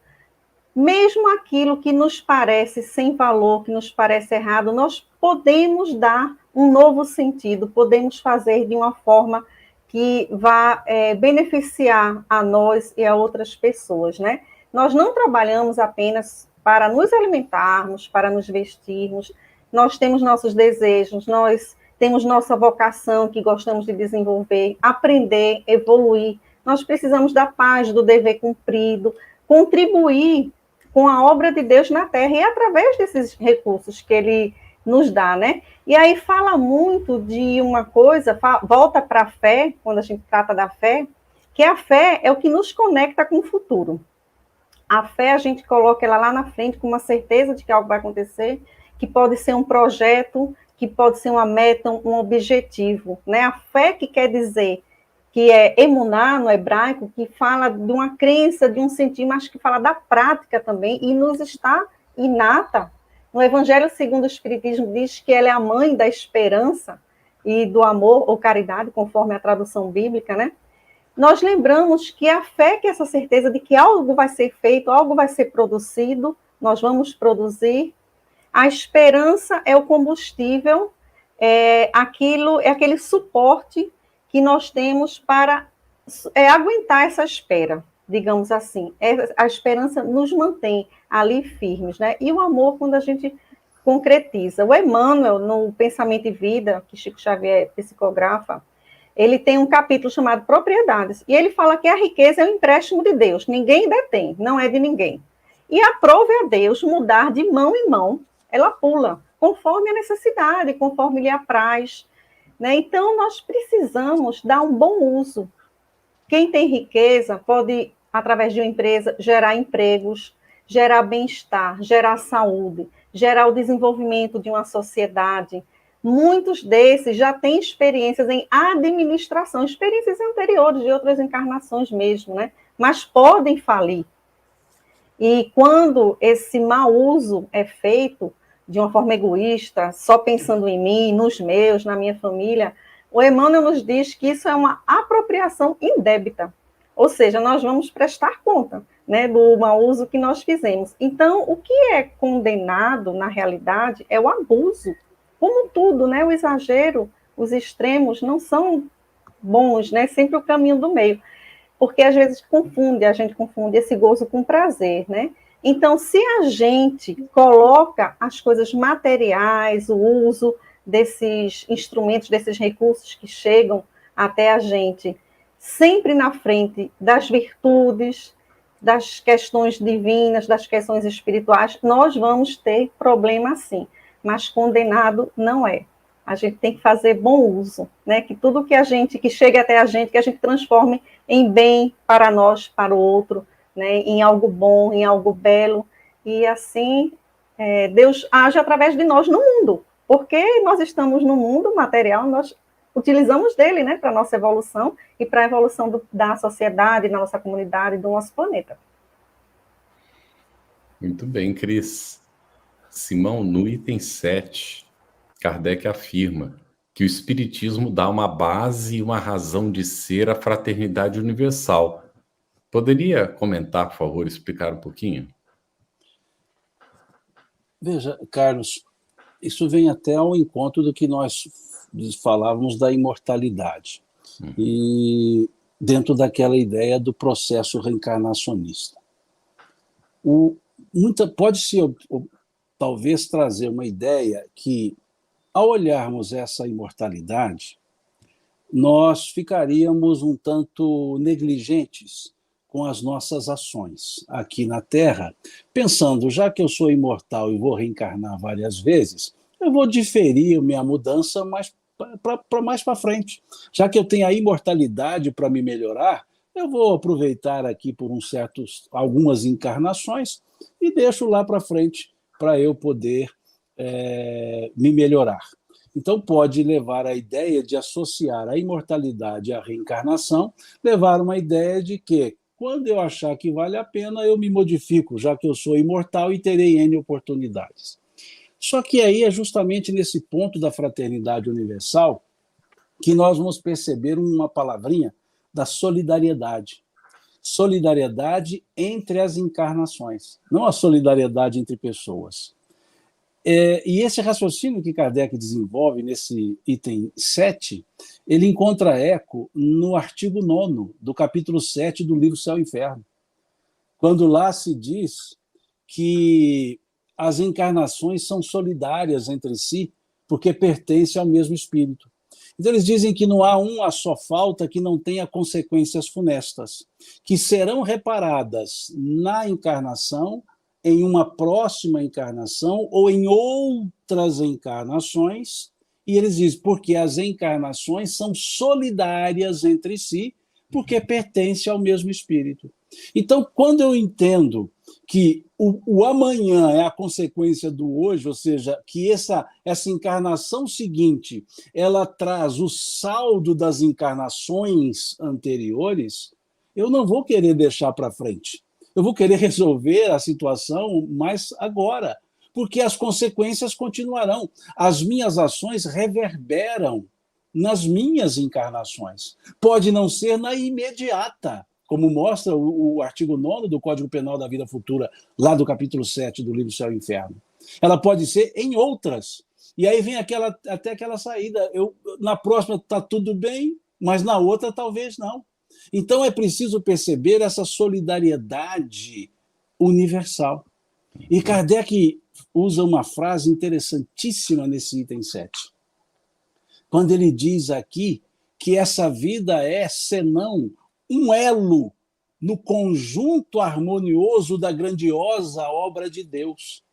mesmo aquilo que nos parece sem valor, que nos parece errado, nós podemos dar um novo sentido, podemos fazer de uma forma que vá beneficiar a nós e a outras pessoas, né? Nós não trabalhamos apenas para nos alimentarmos, para nos vestirmos, nós temos nossos desejos, nós temos nossa vocação que gostamos de desenvolver, aprender, evoluir. Nós precisamos da paz, do dever cumprido, contribuir com a obra de Deus na Terra, e através desses recursos que Ele nos dá, né? E aí fala muito de uma coisa, volta para a fé, quando a gente trata da fé, que a fé é o que nos conecta com o futuro. A fé, a gente coloca ela lá na frente com uma certeza de que algo vai acontecer, que pode ser um projeto, que pode ser uma meta, um objetivo, né? A fé que quer dizer que é emuná no hebraico, que fala de uma crença, de um sentir, mas que fala da prática também, e nos está inata. No Evangelho segundo o Espiritismo diz que ela é a mãe da esperança e do amor ou caridade, conforme a tradução bíblica, né? Nós lembramos que a fé, que é essa certeza de que algo vai ser feito, algo vai ser produzido, nós vamos produzir. A esperança é o combustível, é aquele suporte que nós temos para aguentar essa espera, digamos assim. A esperança nos mantém ali firmes, né? E o amor, quando a gente concretiza. O Emmanuel, no Pensamento e Vida, que Chico Xavier psicografa, ele tem um capítulo chamado Propriedades, e ele fala que a riqueza é um empréstimo de Deus, ninguém detém, não é de ninguém. E aprove a Deus mudar de mão em mão, ela pula, conforme a necessidade, conforme lhe apraz, né? Então, nós precisamos dar um bom uso. Quem tem riqueza pode, através de uma empresa, gerar empregos, gerar bem-estar, gerar saúde, gerar o desenvolvimento de uma sociedade. Muitos desses já têm experiências em administração, experiências anteriores de outras encarnações mesmo, né? Mas podem falir. E quando esse mau uso é feito de uma forma egoísta, só pensando em mim, nos meus, na minha família, o Emmanuel nos diz que isso é uma apropriação indébita, ou seja, nós vamos prestar conta, né, do mau uso que nós fizemos. Então, o que é condenado, na realidade, é o abuso, como tudo, né, o exagero, os extremos não são bons, né, sempre o caminho do meio, porque às vezes a gente confunde esse gozo com prazer, né? Então, se a gente coloca as coisas materiais, o uso desses instrumentos, desses recursos que chegam até a gente, sempre na frente das virtudes, das questões divinas, das questões espirituais, nós vamos ter problema sim, mas condenado não é. A gente tem que fazer bom uso, né? Que tudo que chega até a gente, que a gente transforme em bem para nós, para o outro, né? Em algo bom, em algo belo, e assim Deus age através de nós no mundo, porque nós estamos no mundo material, nós utilizamos dele, né? Para a nossa evolução e para a evolução da sociedade, da nossa comunidade, do nosso planeta. Muito bem, Cris. Simão, no item 7, Kardec afirma que o Espiritismo dá uma base e uma razão de ser à fraternidade universal. Poderia comentar, por favor, explicar um pouquinho? Veja, Carlos, isso vem até ao encontro do que nós falávamos da imortalidade. E dentro daquela ideia do processo reencarnacionista. Pode-se, talvez, trazer uma ideia que, ao olharmos essa imortalidade, nós ficaríamos um tanto negligentes com as nossas ações aqui na Terra, pensando, já que eu sou imortal e vou reencarnar várias vezes, eu vou diferir a minha mudança mais para frente. Já que eu tenho a imortalidade para me melhorar, eu vou aproveitar aqui por algumas encarnações e deixo lá para frente para eu poder me melhorar. Então, pode levar a ideia de associar a imortalidade à reencarnação, levar uma ideia de que, quando eu achar que vale a pena, eu me modifico, já que eu sou imortal e terei N oportunidades. Só que aí é justamente nesse ponto da fraternidade universal que nós vamos perceber uma palavrinha da solidariedade. Solidariedade entre as encarnações, não a solidariedade entre pessoas. E esse raciocínio que Kardec desenvolve nesse item 7, ele encontra eco no artigo 9º do capítulo 7 do livro Céu e Inferno, quando lá se diz que as encarnações são solidárias entre si porque pertencem ao mesmo espírito. Então, eles dizem que não há uma só falta que não tenha consequências funestas, que serão reparadas na encarnação, em uma próxima encarnação ou em outras encarnações, e eles dizem porque as encarnações são solidárias entre si, porque pertencem ao mesmo espírito. Então, quando eu entendo que o amanhã é a consequência do hoje, ou seja, que essa encarnação seguinte, ela traz o saldo das encarnações anteriores, eu não vou querer deixar para frente. Eu vou querer resolver a situação mais agora, porque as consequências continuarão. As minhas ações reverberam nas minhas encarnações. Pode não ser na imediata, como mostra o artigo 9º do Código Penal da Vida Futura, lá do capítulo 7 do livro Céu e Inferno. Ela pode ser em outras. E aí vem até aquela saída. Na próxima está tudo bem, mas na outra talvez não. Então é preciso perceber essa solidariedade universal. E Kardec usa uma frase interessantíssima nesse item 7. Quando ele diz aqui que essa vida é, senão, um elo no conjunto harmonioso da grandiosa obra de Deus.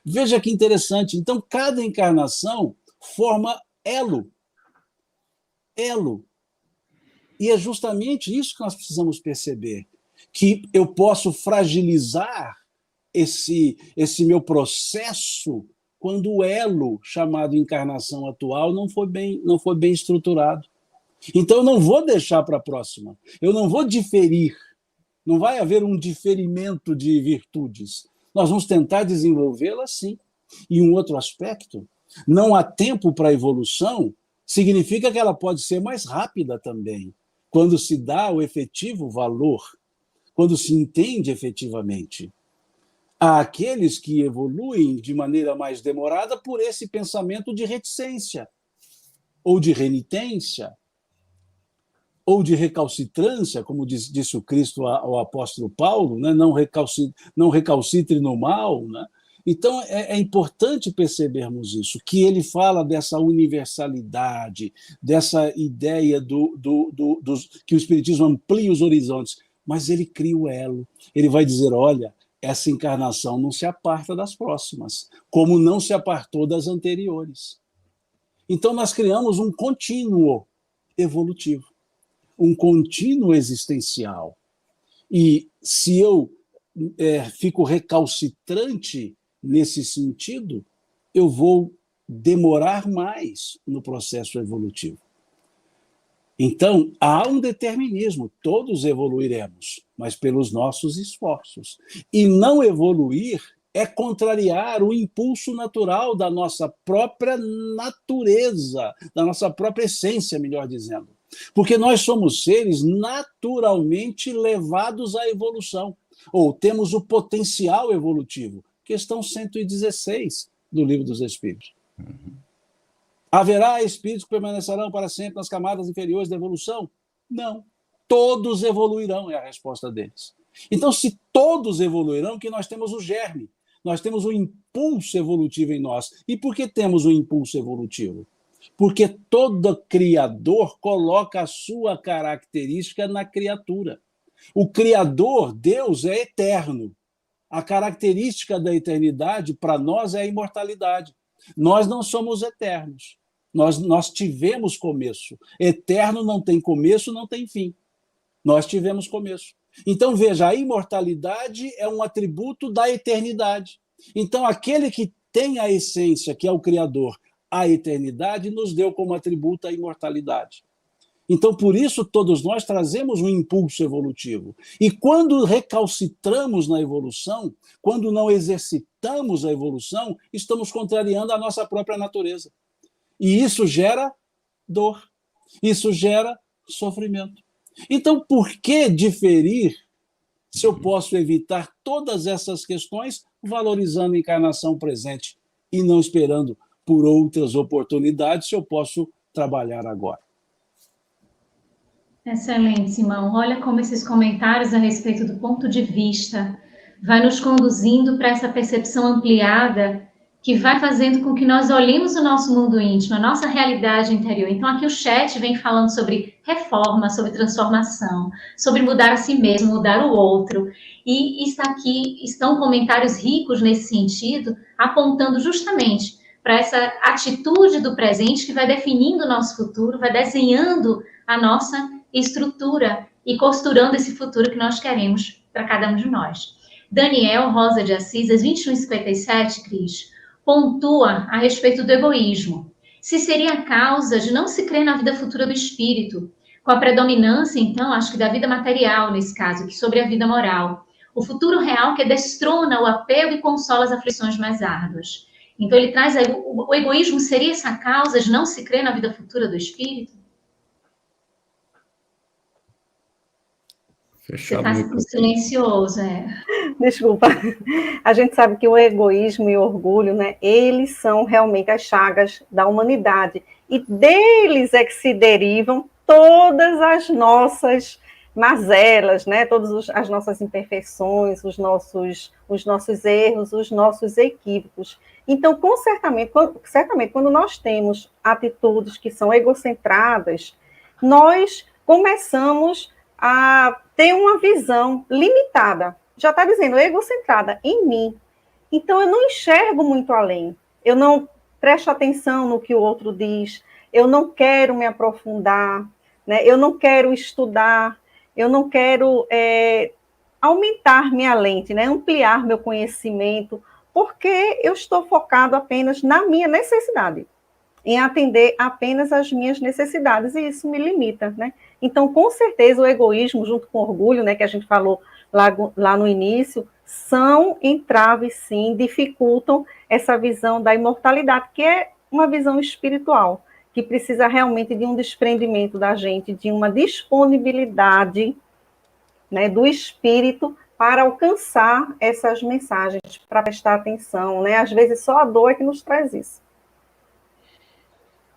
Veja que interessante. Então, cada encarnação forma elo. Elo. E é justamente isso que nós precisamos perceber, que eu posso fragilizar esse meu processo quando o elo chamado encarnação atual não foi bem estruturado. Então, eu não vou deixar para a próxima, eu não vou diferir, não vai haver um diferimento de virtudes. Nós vamos tentar desenvolvê-las, sim. E um outro aspecto, não há tempo para a evolução, significa que ela pode ser mais rápida também, quando se dá o efetivo valor, quando se entende efetivamente. Há aqueles que evoluem de maneira mais demorada por esse pensamento de reticência, ou de renitência, ou de recalcitrância, como disse o Cristo ao apóstolo Paulo, né? Não recalcitre no mal. Né? Então, é importante percebermos isso, que ele fala dessa universalidade, dessa ideia que o Espiritismo amplia os horizontes, mas ele cria o elo. Ele vai dizer, olha, essa encarnação não se aparta das próximas, como não se apartou das anteriores. Então, nós criamos um contínuo evolutivo, um contínuo existencial. E se eu fico recalcitrante nesse sentido, eu vou demorar mais no processo evolutivo. Então, há um determinismo, todos evoluiremos, mas pelos nossos esforços. E não evoluir é contrariar o impulso natural da nossa própria natureza, da nossa própria essência, melhor dizendo. Porque nós somos seres naturalmente levados à evolução, ou temos o potencial evolutivo. Questão 116 do Livro dos Espíritos. Haverá espíritos que permanecerão para sempre nas camadas inferiores da evolução? Não. Todos evoluirão, é a resposta deles. Então, se todos evoluirão, que nós temos o germe, nós temos o impulso evolutivo em nós. E por que temos o impulso evolutivo? Porque todo criador coloca a sua característica na criatura. O Criador, Deus, é eterno. A característica da eternidade, para nós, é a imortalidade. Nós não somos eternos. Nós tivemos começo. Eterno não tem começo, não tem fim. Nós tivemos começo. Então, veja, a imortalidade é um atributo da eternidade. Então, aquele que tem a essência, que é o Criador, a eternidade, nos deu como atributo a imortalidade. Então, por isso, todos nós trazemos um impulso evolutivo. E quando recalcitramos na evolução, quando não exercitamos a evolução, estamos contrariando a nossa própria natureza. E isso gera dor, isso gera sofrimento. Então, por que diferir se eu posso evitar todas essas questões valorizando a encarnação presente e não esperando por outras oportunidades se eu posso trabalhar agora? Excelente, Simão. Olha como esses comentários a respeito do ponto de vista vai nos conduzindo para essa percepção ampliada que vai fazendo com que nós olhemos o nosso mundo íntimo, a nossa realidade interior. Então, aqui o chat vem falando sobre reforma, sobre transformação, sobre mudar a si mesmo, mudar o outro. E estão comentários ricos nesse sentido, apontando justamente para essa atitude do presente que vai definindo o nosso futuro, vai desenhando a nossa estrutura e costurando esse futuro que nós queremos para cada um de nós. Daniel Rosa de Assis, às 21h57, Cris, pontua a respeito do egoísmo. Se seria a causa de não se crer na vida futura do espírito, com a predominância, então, acho que da vida material, nesse caso, que sobre a vida moral. O futuro real que destrona o apego e consola as aflições mais árduas. Então, ele traz aí, o egoísmo seria essa causa de não se crer na vida futura do espírito? Fechado. Você está silencioso, Desculpa. A gente sabe que o egoísmo e o orgulho, né, eles são realmente as chagas da humanidade. E deles é que se derivam todas as nossas mazelas, né, todas as nossas imperfeições, os nossos erros, os nossos equívocos. Então, certamente, quando nós temos atitudes que são egocentradas, nós começamos a ter uma visão limitada. Já está dizendo, egocentrada em mim. Então, eu não enxergo muito além. Eu não presto atenção no que o outro diz. Eu não quero me aprofundar, né? Eu não quero estudar. Eu não quero aumentar minha lente, né? Ampliar meu conhecimento, porque eu estou focado apenas na minha necessidade, em atender apenas as minhas necessidades, e isso me limita, né? Então, com certeza, o egoísmo, junto com o orgulho, né, que a gente falou lá no início, são entraves, sim, dificultam essa visão da imortalidade, que é uma visão espiritual, que precisa realmente de um desprendimento da gente, de uma disponibilidade, né, do espírito para alcançar essas mensagens, para prestar atenção, né? Às vezes só a dor é que nos traz isso.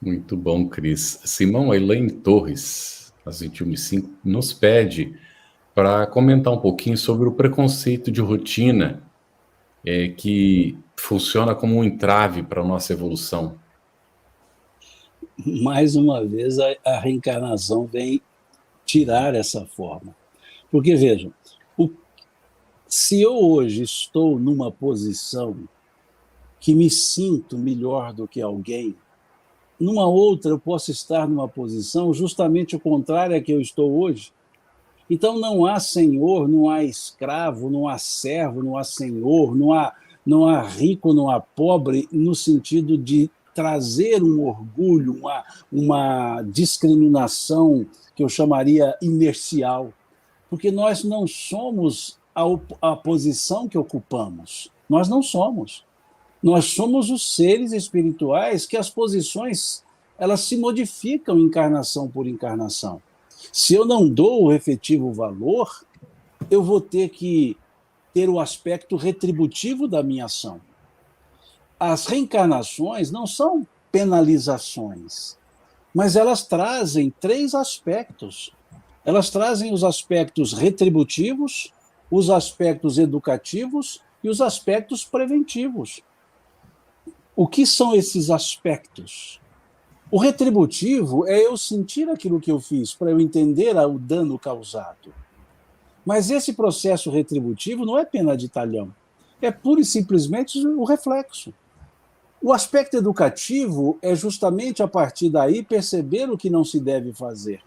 Muito bom, Cris. Simão, a Elaine Torres, às 21h05, nos pede para comentar um pouquinho sobre o preconceito de rotina, que funciona como um entrave para a nossa evolução. Mais uma vez, a reencarnação vem tirar essa forma. Porque, vejam, se eu hoje estou numa posição que me sinto melhor do que alguém, numa outra eu posso estar numa posição justamente o contrário a que eu estou hoje. Então não há senhor, não há escravo, não há servo, não há senhor, não há rico, não há pobre, no sentido de trazer um orgulho, uma discriminação que eu chamaria inercial, porque nós não somos a posição que ocupamos, nós não somos. Nós somos os seres espirituais que as posições elas se modificam encarnação por encarnação. Se eu não dou o efetivo valor, eu vou ter que ter o aspecto retributivo da minha ação. As reencarnações não são penalizações, mas elas trazem 3 aspectos. Elas trazem os aspectos retributivos, os aspectos educativos e os aspectos preventivos. O que são esses aspectos? O retributivo é eu sentir aquilo que eu fiz, para eu entender o dano causado. Mas esse processo retributivo não é pena de talhão, é pura e simplesmente o reflexo. O aspecto educativo é justamente a partir daí perceber o que não se deve fazer,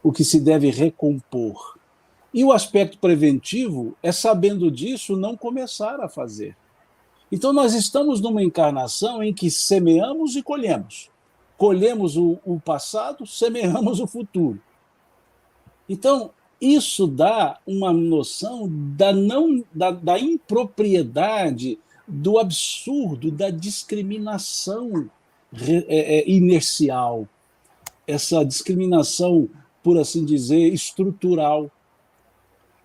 o que se deve recompor. E o aspecto preventivo é, sabendo disso, não começar a fazer. Então nós estamos numa encarnação em que semeamos e colhemos. Colhemos o passado, semeamos o futuro. Então, isso dá uma noção da impropriedade, do absurdo, da discriminação inercial. Essa discriminação por assim dizer, estrutural.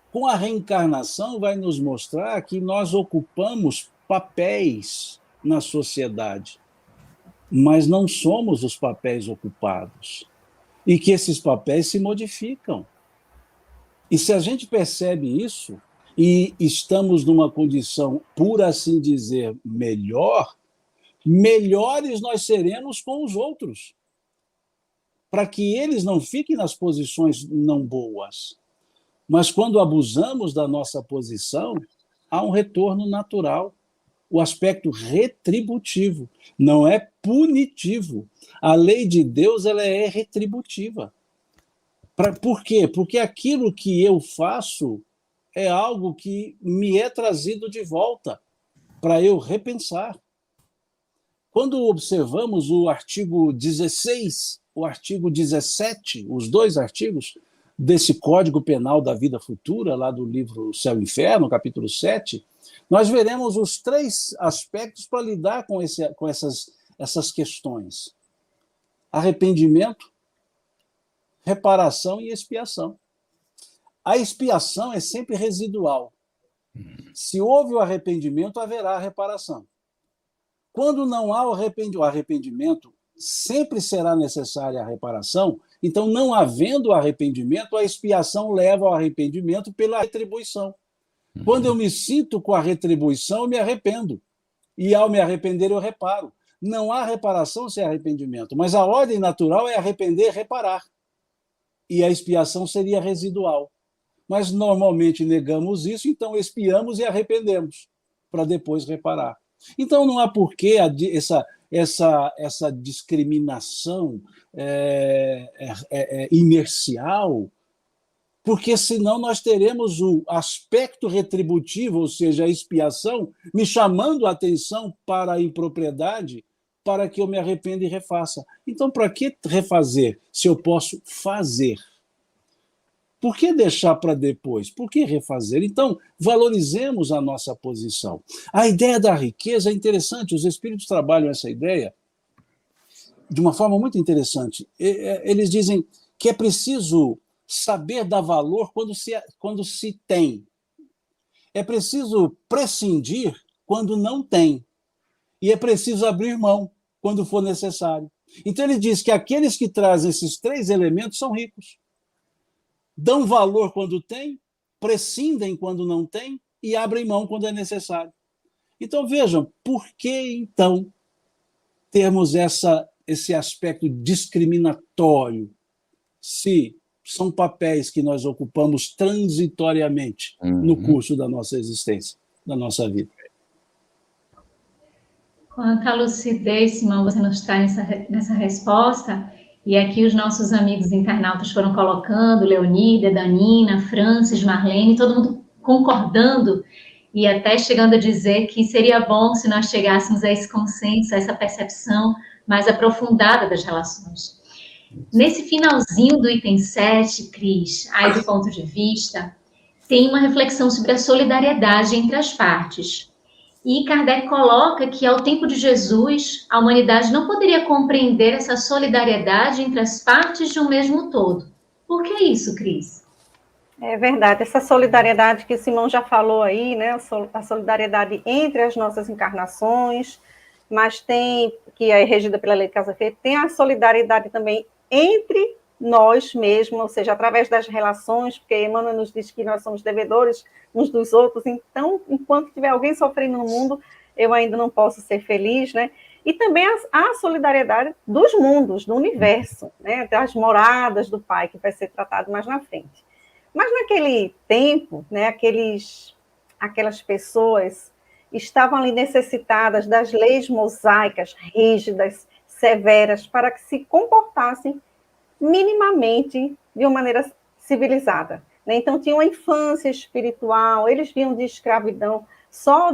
Com a reencarnação, vai nos mostrar que nós ocupamos papéis na sociedade, mas não somos os papéis ocupados, e que esses papéis se modificam. E se a gente percebe isso, e estamos numa condição, por assim dizer, melhor, melhores nós seremos com os outros, para que eles não fiquem nas posições não boas. Mas quando abusamos da nossa posição, há um retorno natural, o aspecto retributivo, não é punitivo. A lei de Deus, ela é retributiva. Por quê? Porque aquilo que eu faço é algo que me é trazido de volta, para eu repensar. Quando observamos o artigo 16, o artigo 17, os dois artigos desse Código Penal da Vida Futura, lá do livro Céu e Inferno, capítulo 7, nós veremos os 3 aspectos para lidar com essas questões: arrependimento, reparação e expiação. A expiação é sempre residual. Se houve o arrependimento, haverá a reparação. Quando não há o arrependimento, sempre será necessária a reparação. Então, não havendo arrependimento, a expiação leva ao arrependimento pela retribuição. Quando eu me sinto com a retribuição, eu me arrependo. E ao me arrepender, eu reparo. Não há reparação sem arrependimento, mas a ordem natural é arrepender e reparar. E a expiação seria residual. Mas normalmente negamos isso, então expiamos e arrependemos, para depois reparar. Então não há porquê essa discriminação inercial, porque senão nós teremos o aspecto retributivo, ou seja, a expiação, me chamando a atenção para a impropriedade, para que eu me arrependa e refaça. Então, para que refazer se eu posso fazer? Por que deixar para depois? Por que refazer? Então, valorizemos a nossa posição. A ideia da riqueza é interessante, os espíritos trabalham essa ideia de uma forma muito interessante. Eles dizem que é preciso saber dar valor quando se tem. É preciso prescindir quando não tem. E é preciso abrir mão quando for necessário. Então, ele diz que aqueles que trazem esses 3 elementos são ricos. Dão valor quando tem, prescindem quando não tem e abrem mão quando é necessário. Então, vejam, por que, então, termos esse aspecto discriminatório, se são papéis que nós ocupamos transitoriamente no curso da nossa existência, da nossa vida? Quanta lucidez, Simão, você nos traz nessa resposta. E aqui os nossos amigos internautas foram colocando, Leonídia, Danina, Francis, Marlene, todo mundo concordando e até chegando a dizer que seria bom se nós chegássemos a esse consenso, a essa percepção mais aprofundada das relações. Nesse finalzinho do item 7, Cris, aí do ponto de vista, tem uma reflexão sobre a solidariedade entre as partes. E Kardec coloca que, ao tempo de Jesus, a humanidade não poderia compreender essa solidariedade entre as partes de um mesmo todo. Por que isso, Cris? É verdade, essa solidariedade que o Simão já falou aí, né? A solidariedade entre as nossas encarnações, mas tem, que é regida pela lei de causa e efeito, tem a solidariedade também entre nós mesmos, ou seja, através das relações, porque Emmanuel nos diz que nós somos devedores uns dos outros, então, enquanto tiver alguém sofrendo no mundo, eu ainda não posso ser feliz, né? E também a solidariedade dos mundos, do universo, né? Das moradas do Pai, que vai ser tratado mais na frente. Mas naquele tempo, né, aquelas pessoas estavam ali necessitadas das leis mosaicas, rígidas, severas, para que se comportassem minimamente de uma maneira civilizada. Né? Então, tinha uma infância espiritual, eles vinham de escravidão só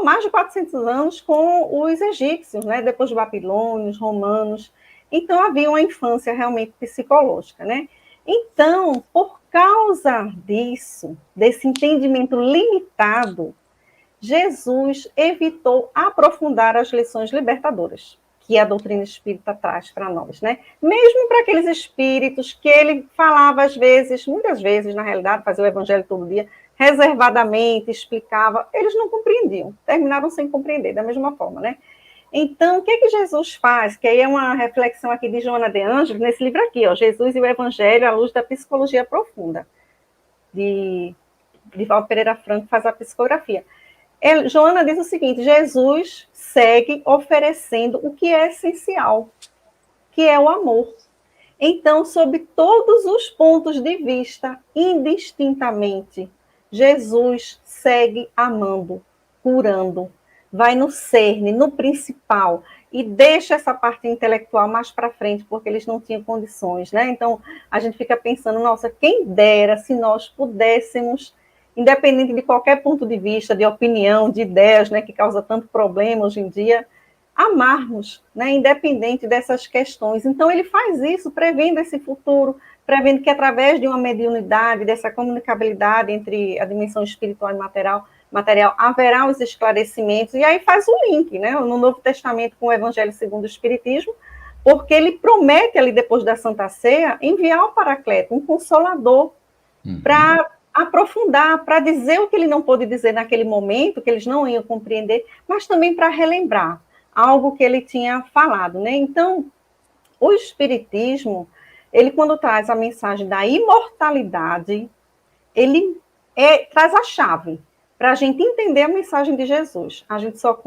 mais de 400 anos com os egípcios, né? Depois os babilônios, romanos. Então, havia uma infância realmente psicológica. Né? Então, por causa disso, desse entendimento limitado, Jesus evitou aprofundar as lições libertadoras, que a doutrina espírita traz para nós, né? Mesmo para aqueles espíritos que ele falava às vezes, muitas vezes, na realidade, fazia o evangelho todo dia, reservadamente, explicava, eles não compreendiam, terminaram sem compreender, da mesma forma, né? Então, o que é que Jesus faz? Que aí é uma reflexão aqui de Joana de Ângeles, nesse livro aqui, ó, Jesus e o Evangelho à luz da psicologia profunda, de Divaldo Pereira Franco, faz a psicografia. Joana diz o seguinte: Jesus segue oferecendo o que é essencial, que é o amor. Então, sob todos os pontos de vista, indistintamente, Jesus segue amando, curando, vai no cerne, no principal, e deixa essa parte intelectual mais para frente, porque eles não tinham condições, né? Então, a gente fica pensando, nossa, quem dera se nós pudéssemos, independente de qualquer ponto de vista, de opinião, de ideias, né, que causa tanto problema hoje em dia, amarmos, né, independente dessas questões. Então, ele faz isso, prevendo esse futuro, prevendo que através de uma mediunidade, dessa comunicabilidade entre a dimensão espiritual e material, haverá os esclarecimentos, e aí faz o link, né, no Novo Testamento com o Evangelho segundo o Espiritismo, porque ele promete ali, depois da Santa Ceia, enviar o Paracleto, um consolador, para aprofundar, para dizer o que ele não pôde dizer naquele momento, que eles não iam compreender, mas também para relembrar algo que ele tinha falado, né? Então, o Espiritismo, ele quando traz a mensagem da imortalidade, ele traz a chave para a gente entender a mensagem de Jesus. A gente só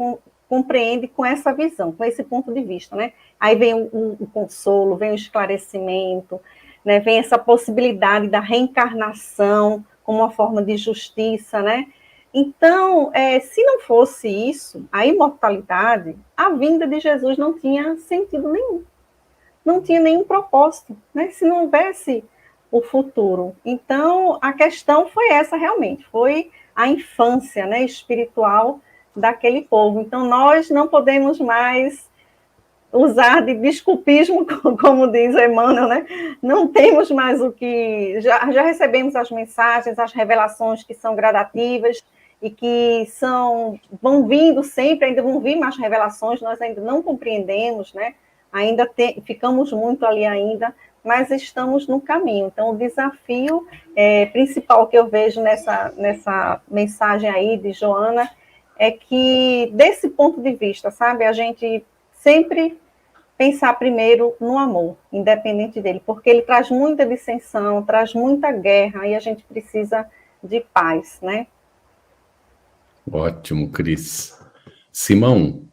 compreende com essa visão, com esse ponto de vista, né? Aí vem o consolo, vem o esclarecimento, né? Vem essa possibilidade da reencarnação como uma forma de justiça, né? Então, se não fosse isso, a imortalidade, a vinda de Jesus não tinha sentido nenhum, não tinha nenhum propósito, né? Se não houvesse o futuro. Então, a questão foi essa realmente, foi a infância, né, espiritual daquele povo. Então, nós não podemos mais usar de desculpismo, como diz Emmanuel, né? Não temos mais o que... Já recebemos as mensagens, as revelações que são gradativas e que vão vindo sempre, ainda vão vir mais revelações, nós ainda não compreendemos, né? Ainda ficamos muito ali ainda, mas estamos no caminho. Então, o desafio principal que eu vejo nessa mensagem aí de Joana é que, desse ponto de vista, sabe, a gente sempre pensar primeiro no amor, independente dele, porque ele traz muita dissensão, traz muita guerra, e a gente precisa de paz, né? Ótimo, Cris. Simão,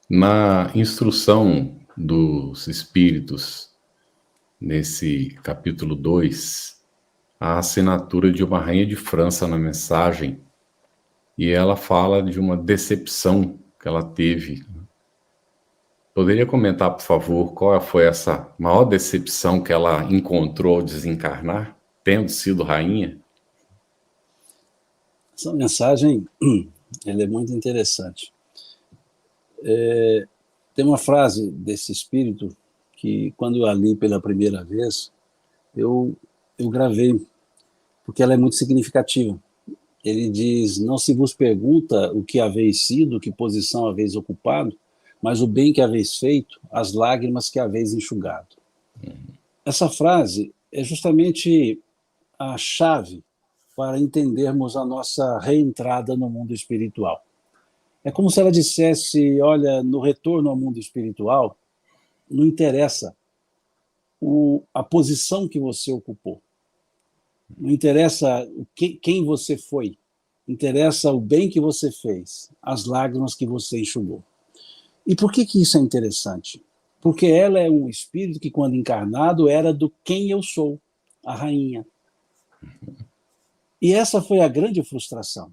na instrução dos Espíritos, nesse capítulo 2, a assinatura de uma rainha de França na mensagem, e ela fala de uma decepção que ela teve. Poderia comentar, por favor, qual foi essa maior decepção que ela encontrou ao desencarnar, tendo sido rainha? Essa mensagem ela é muito interessante. Tem uma frase desse espírito que, quando eu a li pela primeira vez, eu gravei, porque ela é muito significativa. Ele diz: não se vos pergunta o que haveis sido, que posição haveis ocupado, mas o bem que haveis feito, as lágrimas que haveis enxugado. Essa frase é justamente a chave para entendermos a nossa reentrada no mundo espiritual. É como se ela dissesse: olha, no retorno ao mundo espiritual, não interessa a posição que você ocupou, não interessa quem você foi, interessa o bem que você fez, as lágrimas que você enxugou. E por que isso é interessante? Porque ela é um espírito que, quando encarnado, era do quem eu sou, a rainha. E essa foi a grande frustração,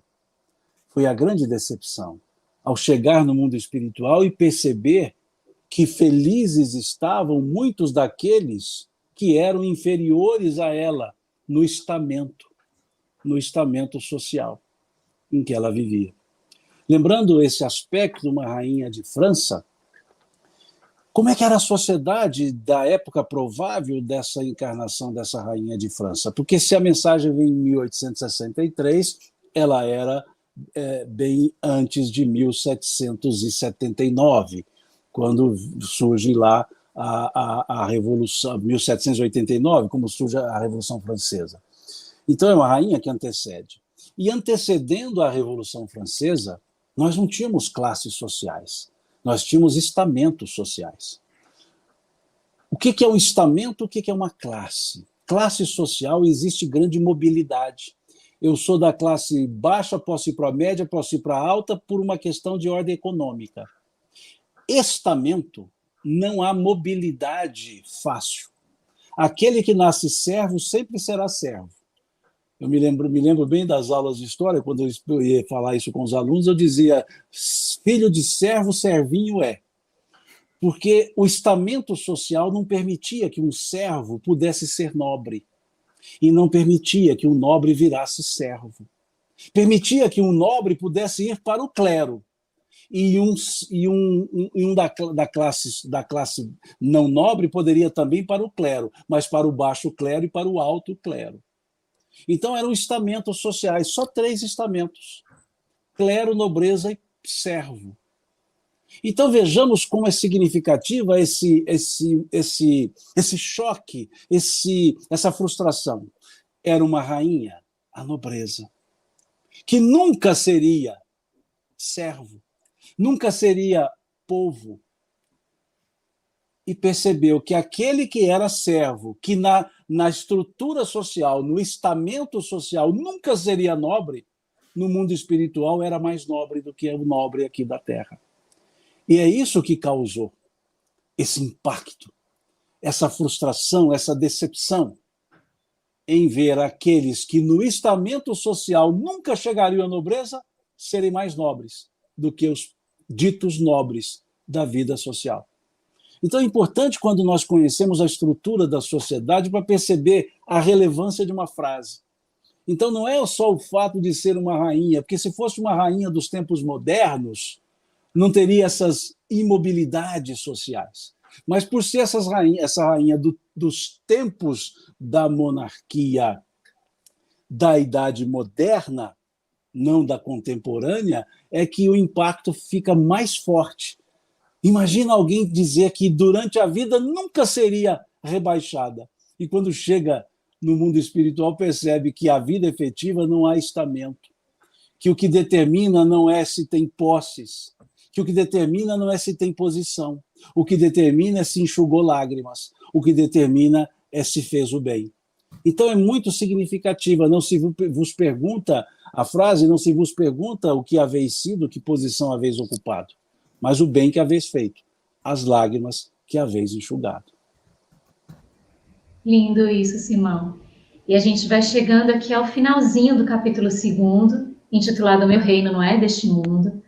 foi a grande decepção, ao chegar no mundo espiritual e perceber que felizes estavam muitos daqueles que eram inferiores a ela no estamento social em que ela vivia. Lembrando esse aspecto de uma rainha de França, como é que era a sociedade da época provável dessa encarnação dessa rainha de França? Porque se a mensagem vem em 1863, ela era bem antes de 1779, quando surge lá a Revolução, 1789, como surge a Revolução Francesa. Então, é uma rainha que antecede. E antecedendo a Revolução Francesa, nós não tínhamos classes sociais, nós tínhamos estamentos sociais. O que é um estamento, o que é uma classe? Classe social, existe grande mobilidade. Eu sou da classe baixa, posso ir para a média, posso ir para a alta, por uma questão de ordem econômica. Estamento, não há mobilidade fácil. Aquele que nasce servo sempre será servo. Eu me lembro bem das aulas de história, quando eu ia falar isso com os alunos, eu dizia, filho de servo, servinho é. Porque o estamento social não permitia que um servo pudesse ser nobre, e não permitia que um nobre virasse servo. Permitia que um nobre pudesse ir para o clero, e um da classe não nobre poderia também para o clero, mas para o baixo clero e para o alto clero. Então eram estamentos sociais, só 3 estamentos: clero, nobreza e servo. Então vejamos como é significativa esse choque, essa frustração. Era uma rainha, a nobreza, que nunca seria servo, nunca seria povo, e percebeu que aquele que era servo, que na estrutura social, no estamento social, nunca seria nobre, no mundo espiritual era mais nobre do que o nobre aqui da Terra. E é isso que causou esse impacto, essa frustração, essa decepção, em ver aqueles que no estamento social nunca chegariam à nobreza serem mais nobres do que os ditos nobres da vida social. Então é importante, quando nós conhecemos a estrutura da sociedade, para perceber a relevância de uma frase. Então não é só o fato de ser uma rainha, porque se fosse uma rainha dos tempos modernos, não teria essas imobilidades sociais. Mas por ser essa rainha dos tempos da monarquia da idade moderna, não da contemporânea, é que o impacto fica mais forte. Imagina alguém dizer que durante a vida nunca seria rebaixada, e quando chega no mundo espiritual percebe que a vida efetiva não há estamento, que o que determina não é se tem posses, que o que determina não é se tem posição, o que determina é se enxugou lágrimas, o que determina é se fez o bem. Então é muito significativa, não se vos pergunta, a frase não se vos pergunta o que haveis sido, que posição haveis ocupado, mas o bem que haveis feito, as lágrimas que haveis enxugado. Lindo isso, Simão. E a gente vai chegando aqui ao finalzinho do capítulo 2º, intitulado Meu Reino Não É Deste Mundo,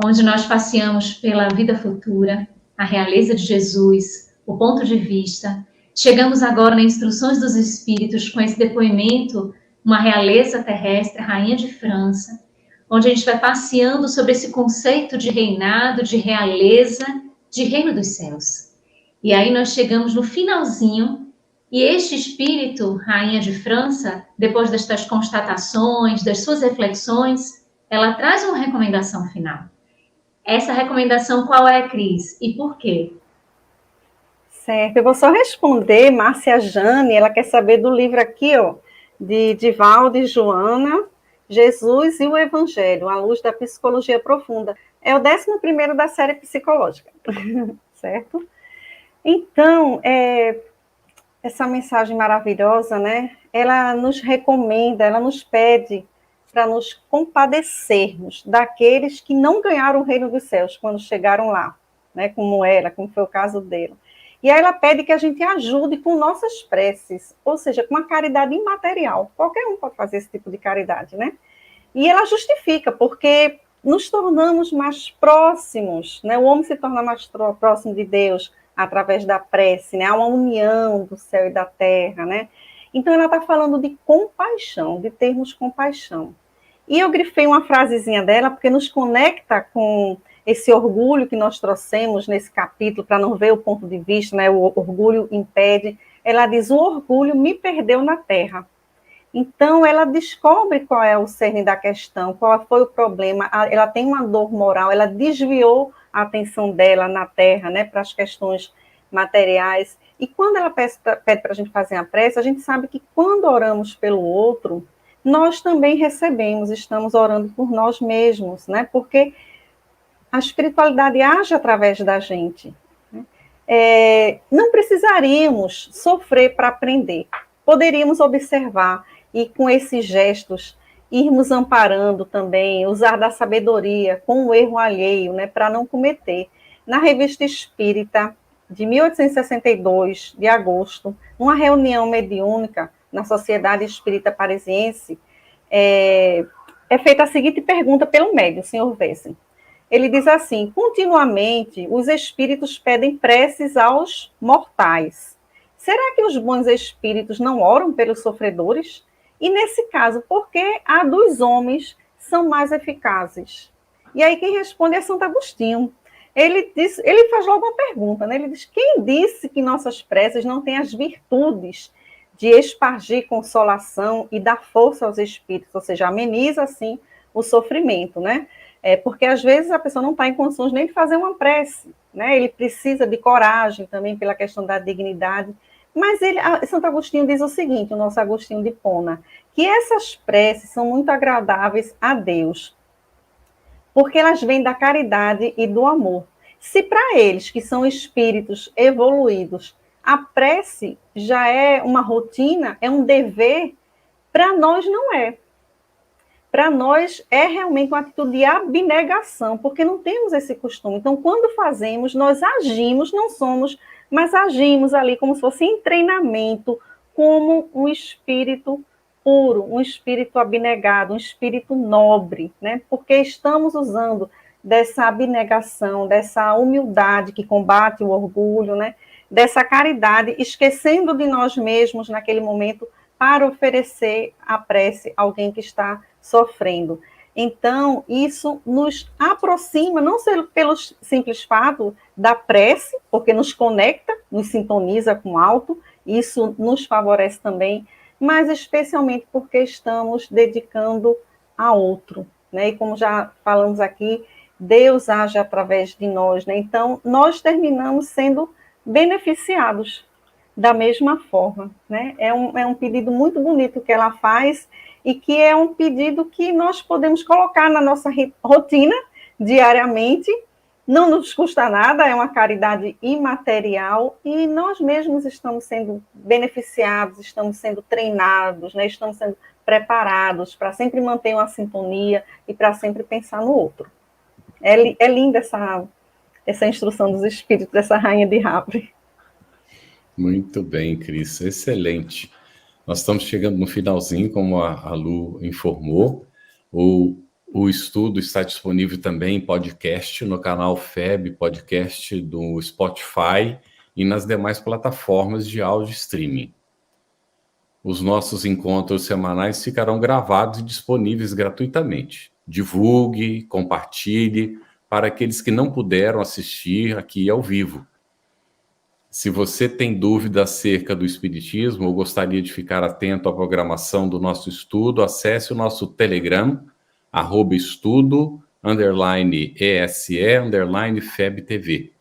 onde nós passeamos pela vida futura, a realeza de Jesus, o ponto de vista. Chegamos agora nas Instruções dos Espíritos com esse depoimento, uma realeza terrestre, a Rainha de França, onde a gente vai passeando sobre esse conceito de reinado, de realeza, de reino dos céus. E aí nós chegamos no finalzinho, e este espírito, Rainha de França, depois destas constatações, das suas reflexões, ela traz uma recomendação final. Essa recomendação qual é, Cris? E por quê? Certo, eu vou só responder, Márcia Jane, ela quer saber do livro aqui, ó, de Divaldo e Joana, Jesus e o Evangelho, à luz da psicologia profunda. É o 11º da série psicológica, certo? Então, essa mensagem maravilhosa, né? Ela nos recomenda, ela nos pede para nos compadecermos daqueles que não ganharam o reino dos céus quando chegaram lá, né? Como foi o caso dela. E aí ela pede que a gente ajude com nossas preces, ou seja, com uma caridade imaterial. Qualquer um pode fazer esse tipo de caridade, né? E ela justifica, porque nos tornamos mais próximos, né? O homem se torna mais próximo de Deus através da prece, né? Há uma união do céu e da terra, né? Então ela está falando de compaixão, de termos compaixão. E eu grifei uma frasezinha dela, porque nos conecta com esse orgulho que nós trouxemos nesse capítulo, para não ver o ponto de vista, né? O orgulho impede. Ela diz, o orgulho me perdeu na terra. Então, ela descobre qual é o cerne da questão, qual foi o problema. Ela tem uma dor moral, ela desviou a atenção dela na Terra, né, para as questões materiais. E quando ela pede para a gente fazer a prece, a gente sabe que quando oramos pelo outro, nós também recebemos, estamos orando por nós mesmos, né? Porque a espiritualidade age através da gente. Né? Não precisaríamos sofrer para aprender. Poderíamos observar e com esses gestos irmos amparando também, usar da sabedoria com o erro alheio, né, para não cometer. Na Revista Espírita, de 1862, de agosto, numa reunião mediúnica na Sociedade Espírita Parisiense, é feita a seguinte pergunta pelo médium, Sr. Wessem. Ele diz assim: continuamente os espíritos pedem preces aos mortais. Será que os bons espíritos não oram pelos sofredores? E nesse caso, por que a dos homens são mais eficazes? E aí quem responde é Santo Agostinho. Ele faz logo uma pergunta, né? Ele diz: quem disse que nossas preces não têm as virtudes de espargir consolação e dar força aos espíritos, ou seja, ameniza assim o sofrimento, né? Porque às vezes a pessoa não está em condições nem de fazer uma prece, né? Ele precisa de coragem também pela questão da dignidade. Mas Santo Agostinho diz o seguinte, o nosso Agostinho de Hipona, que essas preces são muito agradáveis a Deus, porque elas vêm da caridade e do amor. Se para eles, que são espíritos evoluídos, a prece já é uma rotina, é um dever, para nós não é. Para nós é realmente uma atitude de abnegação, porque não temos esse costume. Então, quando fazemos, nós agimos, não somos, mas agimos ali como se fosse em treinamento, como um espírito puro, um espírito abnegado, um espírito nobre, né? Porque estamos usando dessa abnegação, dessa humildade que combate o orgulho, né? Dessa caridade, esquecendo de nós mesmos naquele momento para oferecer a prece a alguém que está sofrendo. Então, isso nos aproxima, não só pelo simples fato da prece, porque nos conecta, nos sintoniza com o alto, isso nos favorece também, mas especialmente porque estamos dedicando a outro, né? E como já falamos aqui, Deus age através de nós, né? Então, nós terminamos sendo beneficiados da mesma forma, né? É um pedido muito bonito que ela faz e que é um pedido que nós podemos colocar na nossa rotina diariamente, não nos custa nada, é uma caridade imaterial e nós mesmos estamos sendo beneficiados, estamos sendo treinados, né? Estamos sendo preparados para sempre manter uma sintonia e para sempre pensar no outro. É linda essa instrução dos espíritos, dessa rainha de Havre. Muito bem, Cris, excelente. Nós estamos chegando no finalzinho, como a Lu informou. O estudo está disponível também em podcast no canal FEB Podcast do Spotify e nas demais plataformas de áudio streaming. Os nossos encontros semanais ficarão gravados e disponíveis gratuitamente. Divulgue, compartilhe para aqueles que não puderam assistir aqui ao vivo. Se você tem dúvida acerca do Espiritismo ou gostaria de ficar atento à programação do nosso estudo, acesse o nosso Telegram, @estudo_ESE_FebTV.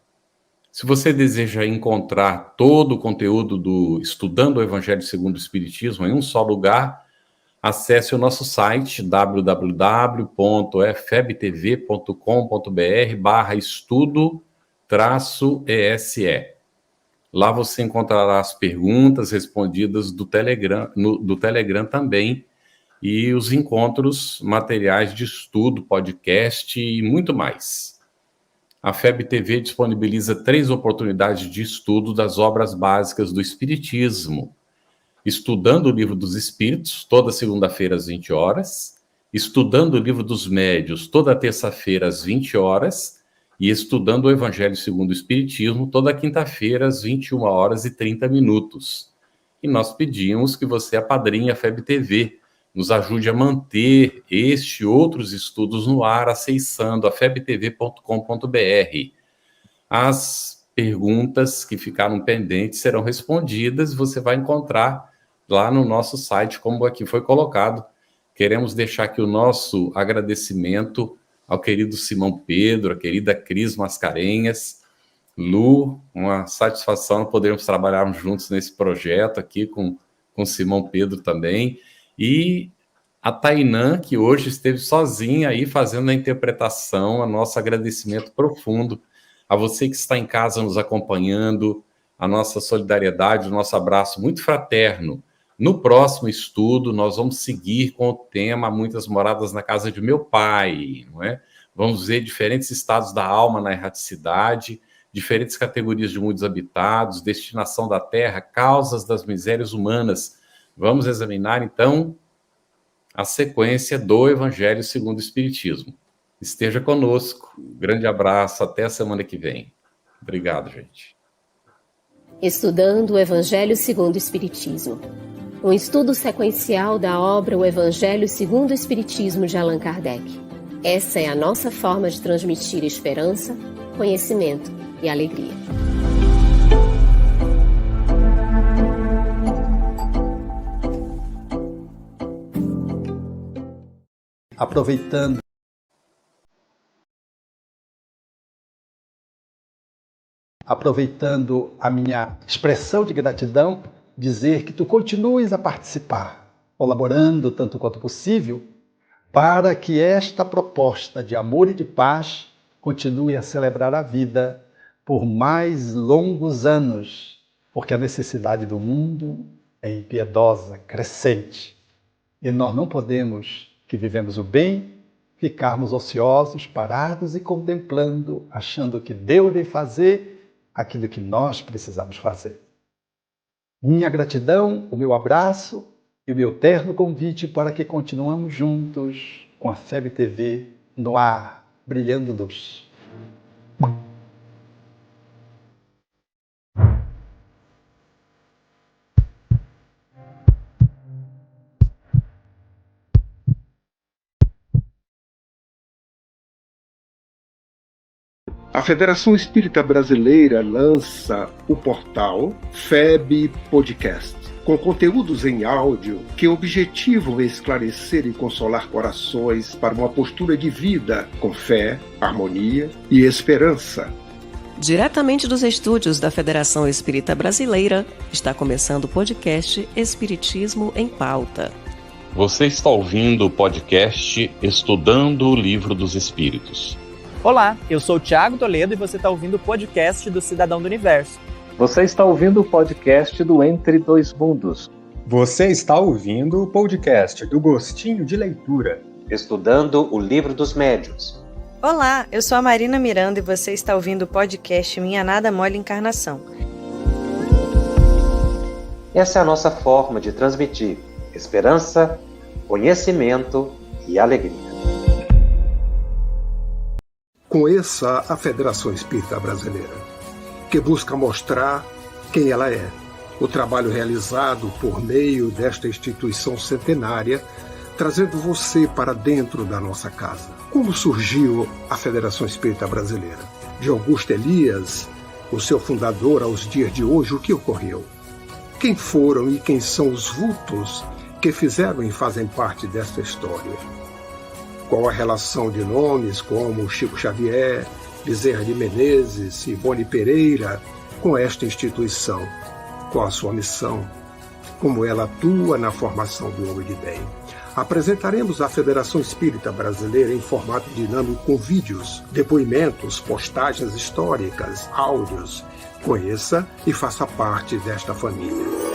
Se você deseja encontrar todo o conteúdo do Estudando o Evangelho segundo o Espiritismo em um só lugar, acesse o nosso site www.febtv.com.br/estudo-ESE. Lá você encontrará as perguntas respondidas do Telegram também e os encontros, materiais de estudo, podcast e muito mais. A FEB TV disponibiliza 3 oportunidades de estudo das obras básicas do Espiritismo. Estudando o Livro dos Espíritos, toda segunda-feira às 20 horas. Estudando o Livro dos Médios, toda terça-feira às 20 horas. E estudando o Evangelho segundo o Espiritismo, toda quinta-feira, às 21h30. E nós pedimos que você apadrinhe a FEB TV, nos ajude a manter este e outros estudos no ar, acessando a febtv.com.br. As perguntas que ficaram pendentes serão respondidas, você vai encontrar lá no nosso site, como aqui foi colocado. Queremos deixar aqui o nosso agradecimento ao querido Simão Pedro, a querida Cris Mascarenhas. Lu, uma satisfação podermos trabalharmos juntos nesse projeto aqui com Simão Pedro também. E a Tainã, que hoje esteve sozinha aí fazendo a interpretação, a nosso agradecimento profundo a você que está em casa nos acompanhando, a nossa solidariedade, o nosso abraço muito fraterno. No próximo estudo, nós vamos seguir com o tema Muitas Moradas na Casa de Meu Pai, não é? Vamos ver diferentes estados da alma na erraticidade, diferentes categorias de mundos habitados, destinação da Terra, causas das misérias humanas. Vamos examinar, então, a sequência do Evangelho segundo o Espiritismo. Esteja conosco. Grande abraço, até a semana que vem. Obrigado, gente. Estudando o Evangelho segundo o Espiritismo. Um estudo sequencial da obra O Evangelho segundo o Espiritismo de Allan Kardec. Essa é a nossa forma de transmitir esperança, conhecimento e alegria. Aproveitando a minha expressão de gratidão, dizer que tu continues a participar, colaborando tanto quanto possível, para que esta proposta de amor e de paz continue a celebrar a vida por mais longos anos, porque a necessidade do mundo é impiedosa, crescente, e nós não podemos, que vivemos o bem, ficarmos ociosos, parados e contemplando, achando que Deus vem fazer aquilo que nós precisamos fazer. Minha gratidão, o meu abraço e o meu terno convite para que continuemos juntos com a FEB TV no ar, brilhando luz. A Federação Espírita Brasileira lança o portal FEB Podcast, com conteúdos em áudio que objetivam esclarecer e consolar corações para uma postura de vida com fé, harmonia e esperança. Diretamente dos estúdios da Federação Espírita Brasileira, está começando o podcast Espiritismo em Pauta. Você está ouvindo o podcast Estudando o Livro dos Espíritos. Olá, eu sou o Thiago Toledo e você está ouvindo o podcast do Cidadão do Universo. Você está ouvindo o podcast do Entre Dois Mundos. Você está ouvindo o podcast do Gostinho de Leitura. Estudando o Livro dos Médiuns. Olá, eu sou a Marina Miranda e você está ouvindo o podcast Minha Nada Mole Encarnação. Essa é a nossa forma de transmitir esperança, conhecimento e alegria. Conheça a Federação Espírita Brasileira, que busca mostrar quem ela é. O trabalho realizado por meio desta instituição centenária, trazendo você para dentro da nossa casa. Como surgiu a Federação Espírita Brasileira? De Augusto Elias, o seu fundador, aos dias de hoje, o que ocorreu? Quem foram e quem são os vultos que fizeram e fazem parte desta história? Qual a relação de nomes como Chico Xavier, Bezerra de Menezes e Boni Pereira com esta instituição? Qual a sua missão? Como ela atua na formação do homem de bem? Apresentaremos a Federação Espírita Brasileira em formato dinâmico com vídeos, depoimentos, postagens históricas, áudios. Conheça e faça parte desta família.